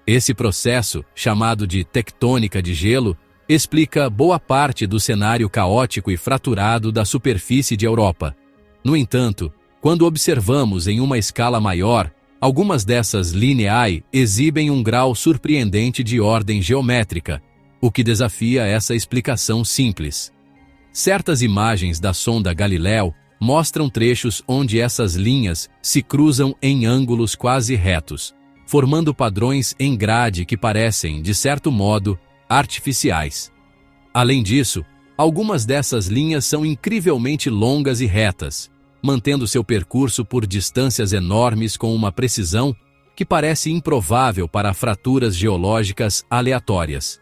Esse processo, chamado de tectônica de gelo, explica boa parte do cenário caótico e fraturado da superfície de Europa. No entanto, quando observamos em uma escala maior, algumas dessas lineae exibem um grau surpreendente de ordem geométrica, o que desafia essa explicação simples. Certas imagens da sonda Galileu mostram trechos onde essas linhas se cruzam em ângulos quase retos, formando padrões em grade que parecem, de certo modo, artificiais. Além disso, algumas dessas linhas são incrivelmente longas e retas, mantendo seu percurso por distâncias enormes com uma precisão que parece improvável para fraturas geológicas aleatórias.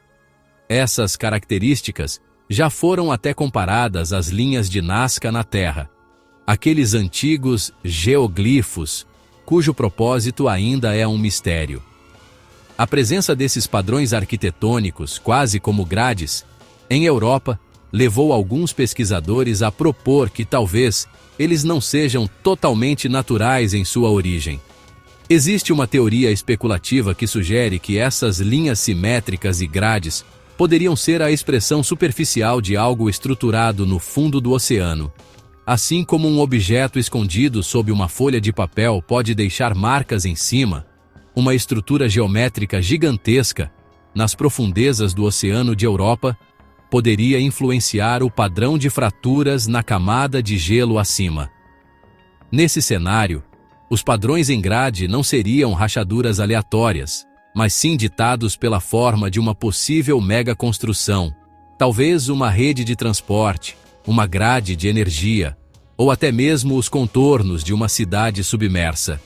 Essas características já foram até comparadas às linhas de Nazca na Terra, aqueles antigos geoglifos, cujo propósito ainda é um mistério. A presença desses padrões arquitetônicos, quase como grades, em Europa, levou alguns pesquisadores a propor que talvez eles não sejam totalmente naturais em sua origem. Existe uma teoria especulativa que sugere que essas linhas simétricas e grades poderiam ser a expressão superficial de algo estruturado no fundo do oceano. Assim como um objeto escondido sob uma folha de papel pode deixar marcas em cima, uma estrutura geométrica gigantesca, nas profundezas do oceano de Europa, poderia influenciar o padrão de fraturas na camada de gelo acima. Nesse cenário, os padrões em grade não seriam rachaduras aleatórias, mas sim ditados pela forma de uma possível megaconstrução, talvez uma rede de transporte, uma grade de energia, ou até mesmo os contornos de uma cidade submersa.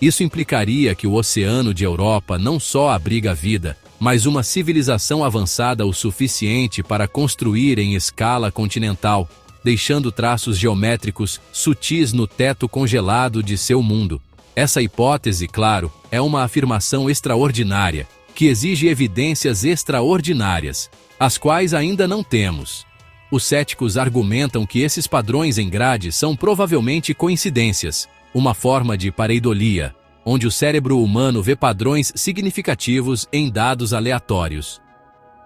Isso implicaria que o oceano de Europa não só abriga vida, mas uma civilização avançada o suficiente para construir em escala continental, deixando traços geométricos sutis no teto congelado de seu mundo. Essa hipótese, claro, é uma afirmação extraordinária, que exige evidências extraordinárias, as quais ainda não temos. Os céticos argumentam que esses padrões em grade são provavelmente coincidências, uma forma de pareidolia, onde o cérebro humano vê padrões significativos em dados aleatórios.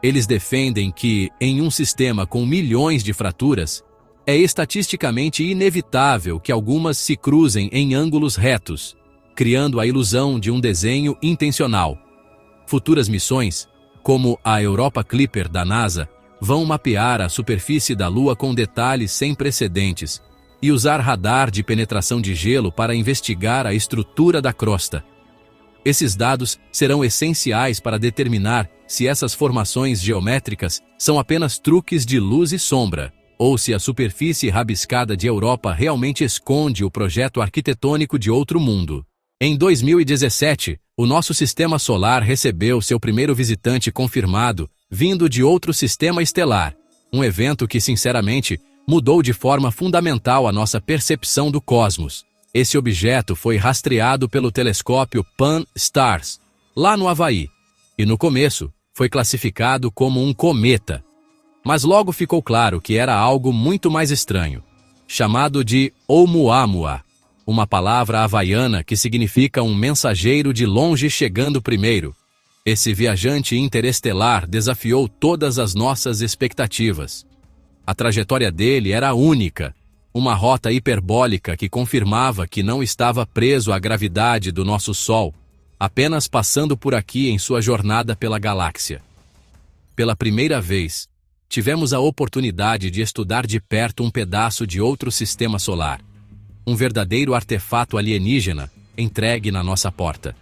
Eles defendem que, em um sistema com milhões de fraturas, é estatisticamente inevitável que algumas se cruzem em ângulos retos, criando a ilusão de um desenho intencional. Futuras missões, como a Europa Clipper da NASA, vão mapear a superfície da Lua com detalhes sem precedentes e usar radar de penetração de gelo para investigar a estrutura da crosta. Esses dados serão essenciais para determinar se essas formações geométricas são apenas truques de luz e sombra, ou se a superfície rabiscada de Europa realmente esconde o projeto arquitetônico de outro mundo. Em 2017, o nosso sistema solar recebeu seu primeiro visitante confirmado, vindo de outro sistema estelar, um evento que, sinceramente, mudou de forma fundamental a nossa percepção do cosmos. Esse objeto foi rastreado pelo telescópio Pan-STARRS, lá no Havaí, e no começo foi classificado como um cometa. Mas logo ficou claro que era algo muito mais estranho, chamado de Oumuamua, uma palavra havaiana que significa um mensageiro de longe chegando primeiro. Esse viajante interestelar desafiou todas as nossas expectativas. A trajetória dele era única, uma rota hiperbólica que confirmava que não estava preso à gravidade do nosso Sol, apenas passando por aqui em sua jornada pela galáxia. Pela primeira vez, tivemos a oportunidade de estudar de perto um pedaço de outro sistema solar, um verdadeiro artefato alienígena entregue na nossa porta.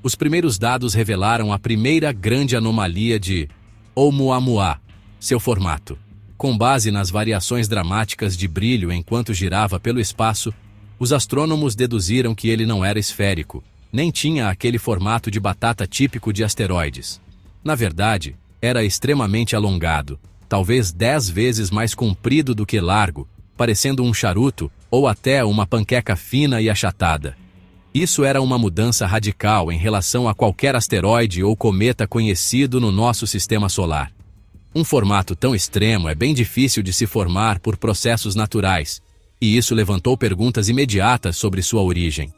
Os primeiros dados revelaram a primeira grande anomalia de Oumuamua, seu formato. Com base nas variações dramáticas de brilho enquanto girava pelo espaço, os astrônomos deduziram que ele não era esférico, nem tinha aquele formato de batata típico de asteroides. Na verdade, era extremamente alongado, talvez 10 vezes mais comprido do que largo, parecendo um charuto ou até uma panqueca fina e achatada. Isso era uma mudança radical em relação a qualquer asteroide ou cometa conhecido no nosso sistema solar. Um formato tão extremo é bem difícil de se formar por processos naturais, e isso levantou perguntas imediatas sobre sua origem.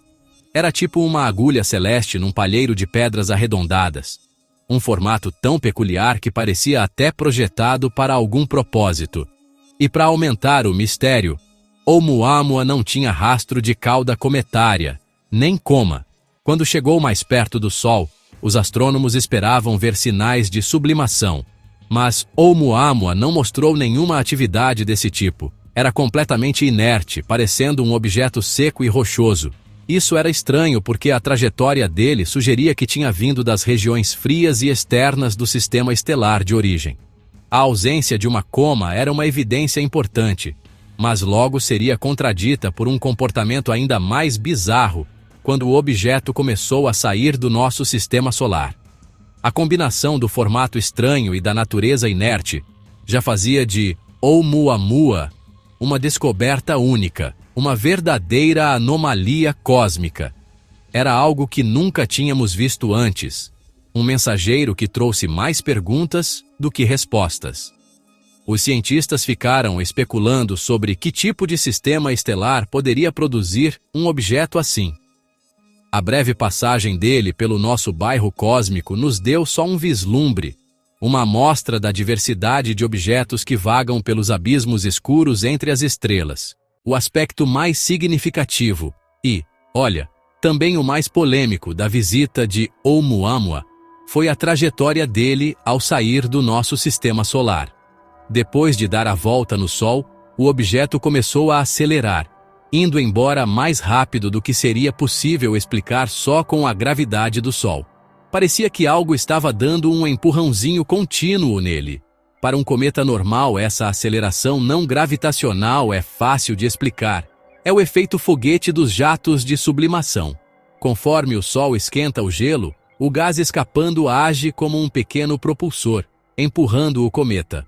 Era tipo uma agulha celeste num palheiro de pedras arredondadas. Um formato tão peculiar que parecia até projetado para algum propósito. E para aumentar o mistério, Oumuamua não tinha rastro de cauda cometária, nem coma. Quando chegou mais perto do Sol, os astrônomos esperavam ver sinais de sublimação. Mas Oumuamua não mostrou nenhuma atividade desse tipo. Era completamente inerte, parecendo um objeto seco e rochoso. Isso era estranho porque a trajetória dele sugeria que tinha vindo das regiões frias e externas do sistema estelar de origem. A ausência de uma coma era uma evidência importante, mas logo seria contradita por um comportamento ainda mais bizarro quando o objeto começou a sair do nosso sistema solar. A combinação do formato estranho e da natureza inerte já fazia de Oumuamua uma descoberta única, uma verdadeira anomalia cósmica. Era algo que nunca tínhamos visto antes, um mensageiro que trouxe mais perguntas do que respostas. Os cientistas ficaram especulando sobre que tipo de sistema estelar poderia produzir um objeto assim. A breve passagem dele pelo nosso bairro cósmico nos deu só um vislumbre, uma amostra da diversidade de objetos que vagam pelos abismos escuros entre as estrelas. O aspecto mais significativo e, olha, também o mais polêmico da visita de Oumuamua foi a trajetória dele ao sair do nosso sistema solar. Depois de dar a volta no Sol, o objeto começou a acelerar, indo embora mais rápido do que seria possível explicar só com a gravidade do Sol. Parecia que algo estava dando um empurrãozinho contínuo nele. Para um cometa normal, essa aceleração não gravitacional é fácil de explicar. É o efeito foguete dos jatos de sublimação. Conforme o Sol esquenta o gelo, o gás escapando age como um pequeno propulsor, empurrando o cometa.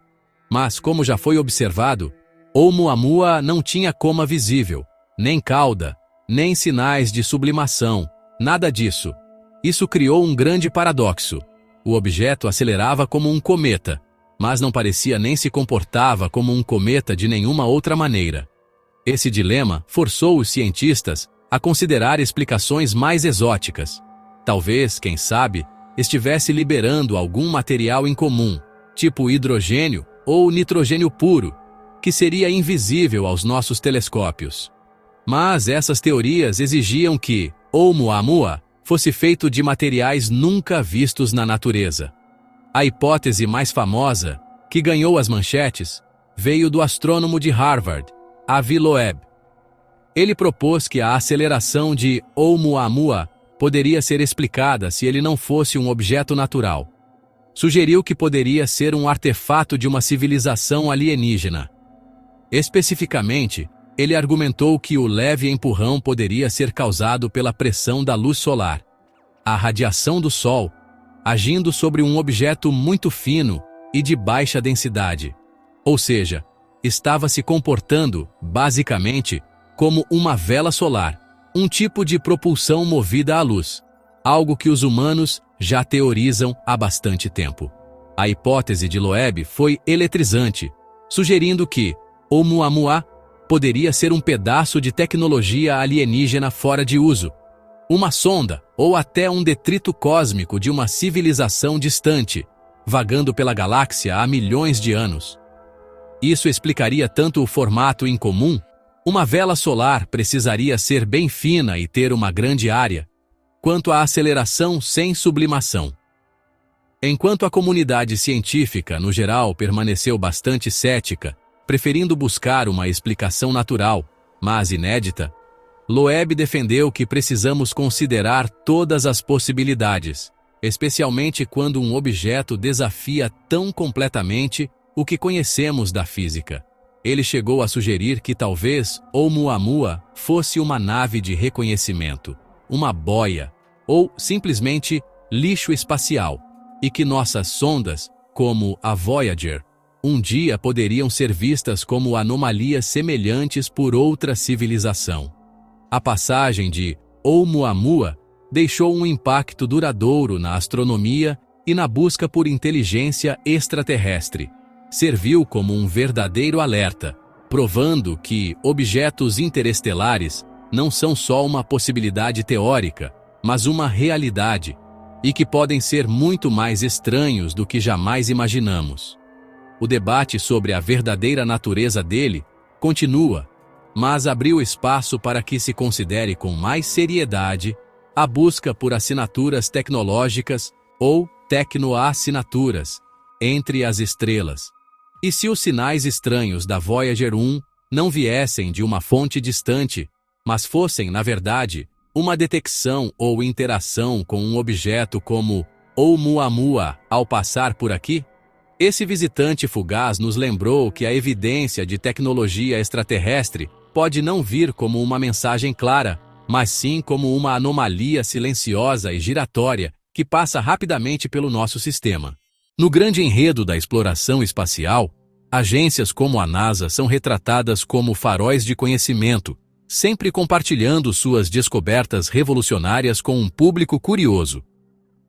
Mas, como já foi observado, Oumuamua não tinha coma visível, nem cauda, nem sinais de sublimação, nada disso. Isso criou um grande paradoxo. O objeto acelerava como um cometa, mas não parecia nem se comportava como um cometa de nenhuma outra maneira. Esse dilema forçou os cientistas a considerar explicações mais exóticas. Talvez, quem sabe, estivesse liberando algum material incomum, tipo hidrogênio ou nitrogênio puro, que seria invisível aos nossos telescópios. Mas essas teorias exigiam que Oumuamua fosse feito de materiais nunca vistos na natureza. A hipótese mais famosa, que ganhou as manchetes, veio do astrônomo de Harvard, Avi Loeb. Ele propôs que a aceleração de Oumuamua poderia ser explicada se ele não fosse um objeto natural. Sugeriu que poderia ser um artefato de uma civilização alienígena. Especificamente, ele argumentou que o leve empurrão poderia ser causado pela pressão da luz solar. A radiação do Sol, agindo sobre um objeto muito fino e de baixa densidade. Ou seja, estava se comportando, basicamente, como uma vela solar, um tipo de propulsão movida à luz, algo que os humanos já teorizam há bastante tempo. A hipótese de Loeb foi eletrizante, sugerindo que Oumuamua poderia ser um pedaço de tecnologia alienígena fora de uso, uma sonda ou até um detrito cósmico de uma civilização distante, vagando pela galáxia há milhões de anos. Isso explicaria tanto o formato incomum, uma vela solar precisaria ser bem fina e ter uma grande área, quanto a aceleração sem sublimação. Enquanto a comunidade científica, no geral, permaneceu bastante cética, preferindo buscar uma explicação natural, mas inédita, Loeb defendeu que precisamos considerar todas as possibilidades, especialmente quando um objeto desafia tão completamente o que conhecemos da física. Ele chegou a sugerir que talvez Oumuamua fosse uma nave de reconhecimento, uma boia, ou simplesmente lixo espacial, e que nossas sondas, como a Voyager, um dia poderiam ser vistas como anomalias semelhantes por outra civilização. A passagem de Oumuamua deixou um impacto duradouro na astronomia e na busca por inteligência extraterrestre. Serviu como um verdadeiro alerta, provando que objetos interestelares não são só uma possibilidade teórica, mas uma realidade, e que podem ser muito mais estranhos do que jamais imaginamos. O debate sobre a verdadeira natureza dele continua, mas abriu espaço para que se considere com mais seriedade a busca por assinaturas tecnológicas ou tecnoassinaturas entre as estrelas. E se os sinais estranhos da Voyager 1 não viessem de uma fonte distante, mas fossem, na verdade, uma detecção ou interação com um objeto como Oumuamua ao passar por aqui? Esse visitante fugaz nos lembrou que a evidência de tecnologia extraterrestre pode não vir como uma mensagem clara, mas sim como uma anomalia silenciosa e giratória que passa rapidamente pelo nosso sistema. No grande enredo da exploração espacial, agências como a NASA são retratadas como faróis de conhecimento, sempre compartilhando suas descobertas revolucionárias com um público curioso.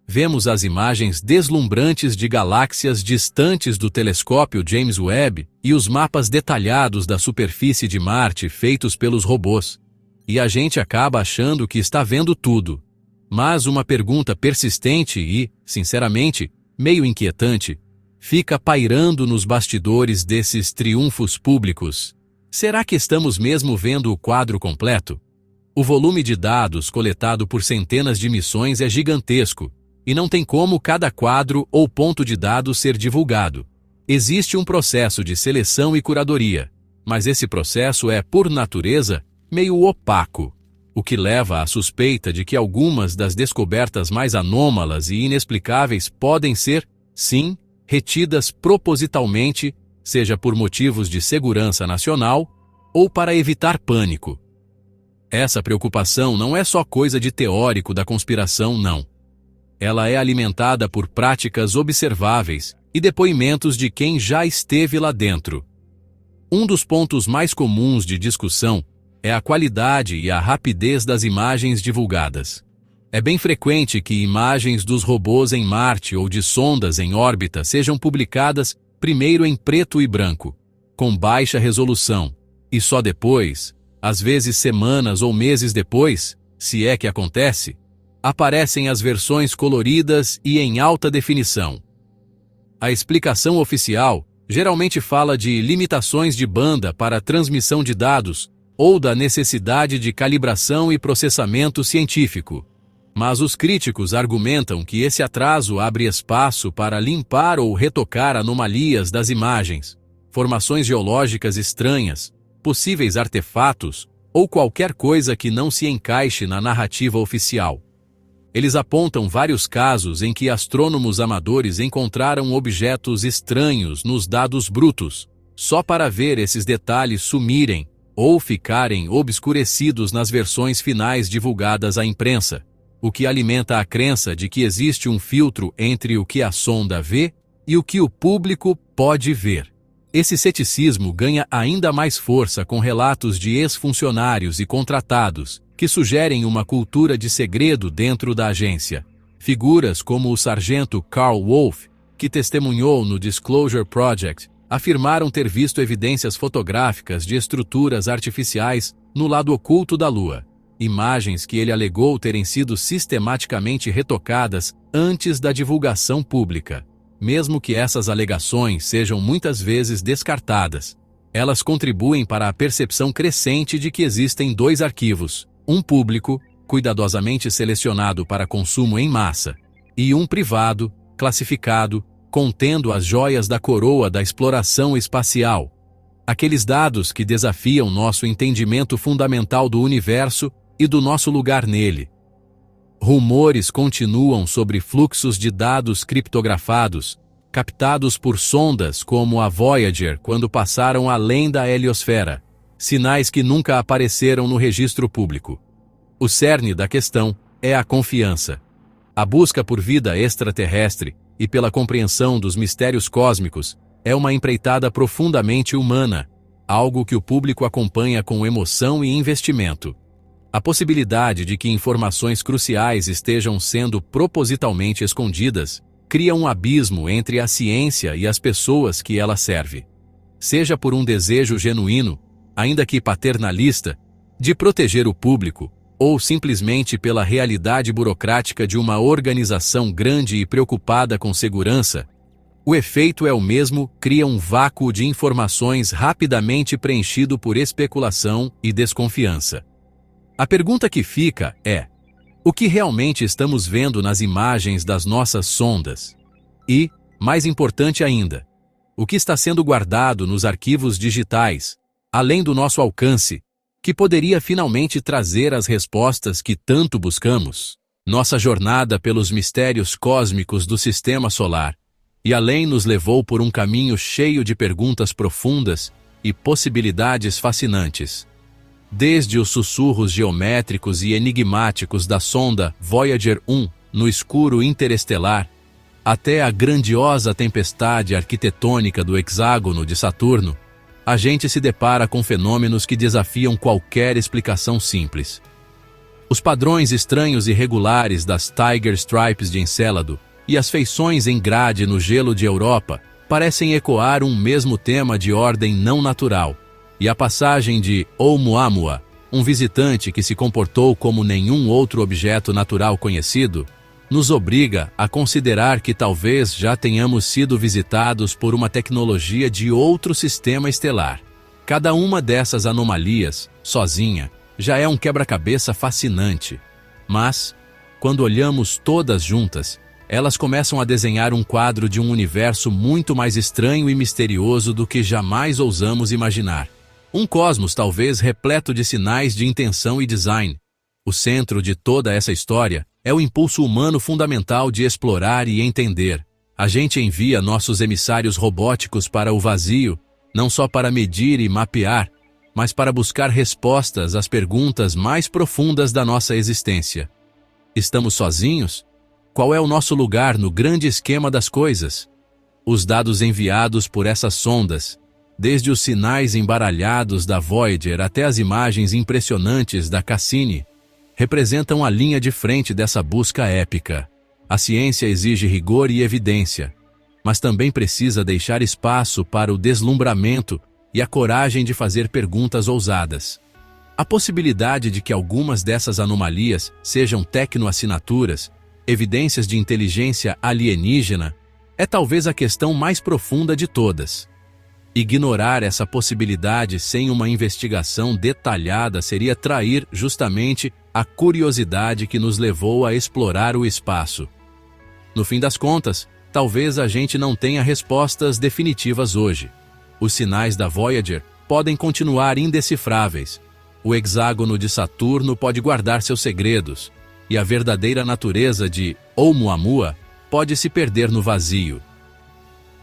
Vemos as imagens deslumbrantes de galáxias distantes do telescópio James Webb e os mapas detalhados da superfície de Marte feitos pelos robôs. E a gente acaba achando que está vendo tudo. Mas uma pergunta persistente e, sinceramente, meio inquietante, fica pairando nos bastidores desses triunfos públicos. Será que estamos mesmo vendo o quadro completo? O volume de dados coletado por centenas de missões é gigantesco, e não tem como cada quadro ou ponto de dados ser divulgado. Existe um processo de seleção e curadoria, mas esse processo é, por natureza, meio opaco, o que leva à suspeita de que algumas das descobertas mais anômalas e inexplicáveis podem ser, sim, retidas propositalmente, seja por motivos de segurança nacional ou para evitar pânico. Essa preocupação não é só coisa de teórico da conspiração, não. Ela é alimentada por práticas observáveis e depoimentos de quem já esteve lá dentro. Um dos pontos mais comuns de discussão é a qualidade e a rapidez das imagens divulgadas. É bem frequente que imagens dos robôs em Marte ou de sondas em órbita sejam publicadas primeiro em preto e branco, com baixa resolução, e só depois, às vezes semanas ou meses depois, se é que acontece, aparecem as versões coloridas e em alta definição. A explicação oficial geralmente fala de limitações de banda para a transmissão de dados ou da necessidade de calibração e processamento científico. Mas os críticos argumentam que esse atraso abre espaço para limpar ou retocar anomalias das imagens, formações geológicas estranhas, possíveis artefatos ou qualquer coisa que não se encaixe na narrativa oficial. Eles apontam vários casos em que astrônomos amadores encontraram objetos estranhos nos dados brutos, só para ver esses detalhes sumirem ou ficarem obscurecidos nas versões finais divulgadas à imprensa. o que alimenta a crença de que existe um filtro entre o que a sonda vê e o que o público pode ver. Esse ceticismo ganha ainda mais força com relatos de ex-funcionários e contratados, que sugerem uma cultura de segredo dentro da agência. Figuras como o sargento Carl Wolf, que testemunhou no Disclosure Project, afirmaram ter visto evidências fotográficas de estruturas artificiais no lado oculto da Lua. Imagens que ele alegou terem sido sistematicamente retocadas antes da divulgação pública. Mesmo que essas alegações sejam muitas vezes descartadas, elas contribuem para a percepção crescente de que existem dois arquivos, um público, cuidadosamente selecionado para consumo em massa, e um privado, classificado, contendo as joias da coroa da exploração espacial. Aqueles dados que desafiam nosso entendimento fundamental do universo e do nosso lugar nele. Rumores continuam sobre fluxos de dados criptografados, captados por sondas como a Voyager quando passaram além da heliosfera, sinais que nunca apareceram no registro público. O cerne da questão é a confiança. A busca por vida extraterrestre e pela compreensão dos mistérios cósmicos é uma empreitada profundamente humana, algo que o público acompanha com emoção e investimento. A possibilidade de que informações cruciais estejam sendo propositalmente escondidas cria um abismo entre a ciência e as pessoas que ela serve. Seja por um desejo genuíno, ainda que paternalista, de proteger o público, ou simplesmente pela realidade burocrática de uma organização grande e preocupada com segurança, o efeito é o mesmo, cria um vácuo de informações rapidamente preenchido por especulação e desconfiança. A pergunta que fica é: o que realmente estamos vendo nas imagens das nossas sondas? E, mais importante ainda, o que está sendo guardado nos arquivos digitais, além do nosso alcance, que poderia finalmente trazer as respostas que tanto buscamos? Nossa jornada pelos mistérios cósmicos do Sistema Solar e além nos levou por um caminho cheio de perguntas profundas e possibilidades fascinantes. Desde os sussurros geométricos e enigmáticos da sonda Voyager 1 no escuro interestelar, até a grandiosa tempestade arquitetônica do hexágono de Saturno, a gente se depara com fenômenos que desafiam qualquer explicação simples. Os padrões estranhos e regulares das Tiger Stripes de Encélado e as feições em grade no gelo de Europa parecem ecoar um mesmo tema de ordem não natural. E a passagem de Oumuamua, um visitante que se comportou como nenhum outro objeto natural conhecido, nos obriga a considerar que talvez já tenhamos sido visitados por uma tecnologia de outro sistema estelar. Cada uma dessas anomalias, sozinha, já é um quebra-cabeça fascinante. Mas, quando olhamos todas juntas, elas começam a desenhar um quadro de um universo muito mais estranho e misterioso do que jamais ousamos imaginar. Um cosmos talvez repleto de sinais de intenção e design. O centro de toda essa história é o impulso humano fundamental de explorar e entender. A gente envia nossos emissários robóticos para o vazio, não só para medir e mapear, mas para buscar respostas às perguntas mais profundas da nossa existência. Estamos sozinhos? Qual é o nosso lugar no grande esquema das coisas? Os dados enviados por essas sondas, desde os sinais embaralhados da Voyager até as imagens impressionantes da Cassini, representam a linha de frente dessa busca épica. A ciência exige rigor e evidência, mas também precisa deixar espaço para o deslumbramento e a coragem de fazer perguntas ousadas. A possibilidade de que algumas dessas anomalias sejam tecnoassinaturas, evidências de inteligência alienígena, é talvez a questão mais profunda de todas. Ignorar essa possibilidade sem uma investigação detalhada seria trair justamente a curiosidade que nos levou a explorar o espaço. No fim das contas, talvez a gente não tenha respostas definitivas hoje. Os sinais da Voyager podem continuar indecifráveis. O hexágono de Saturno pode guardar seus segredos, e a verdadeira natureza de Oumuamua pode se perder no vazio.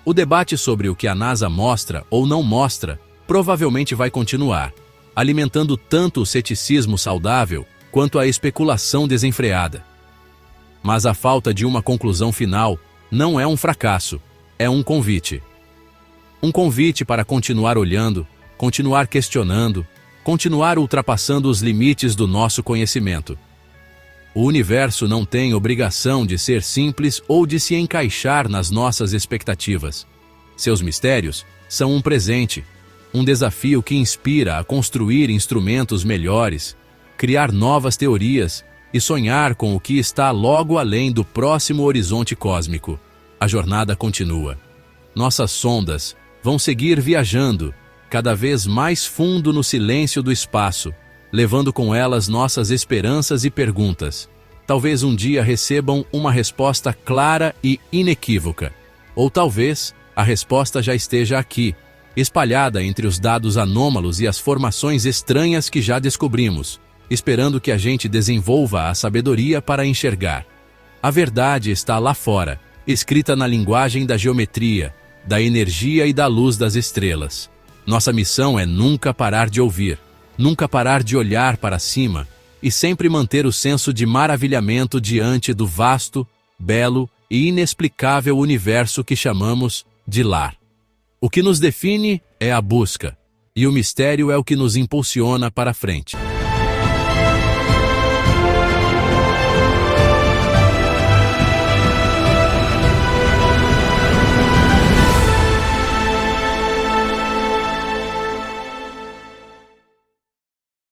O debate sobre o que a NASA mostra ou não mostra provavelmente vai continuar, alimentando tanto o ceticismo saudável quanto a especulação desenfreada. Mas a falta de uma conclusão final não é um fracasso, é um convite. Um convite para continuar olhando, continuar questionando, continuar ultrapassando os limites do nosso conhecimento. O universo não tem obrigação de ser simples ou de se encaixar nas nossas expectativas. Seus mistérios são um presente, um desafio que inspira a construir instrumentos melhores, criar novas teorias e sonhar com o que está logo além do próximo horizonte cósmico. A jornada continua. Nossas sondas vão seguir viajando, cada vez mais fundo no silêncio do espaço, levando com elas nossas esperanças e perguntas. Talvez um dia recebam uma resposta clara e inequívoca. Ou talvez a resposta já esteja aqui, espalhada entre os dados anômalos e as formações estranhas que já descobrimos, esperando que a gente desenvolva a sabedoria para enxergar. A verdade está lá fora, escrita na linguagem da geometria, da energia e da luz das estrelas. Nossa missão é nunca parar de ouvir, nunca parar de olhar para cima e sempre manter o senso de maravilhamento diante do vasto, belo e inexplicável universo que chamamos de lar. O que nos define é a busca, e o mistério é o que nos impulsiona para frente.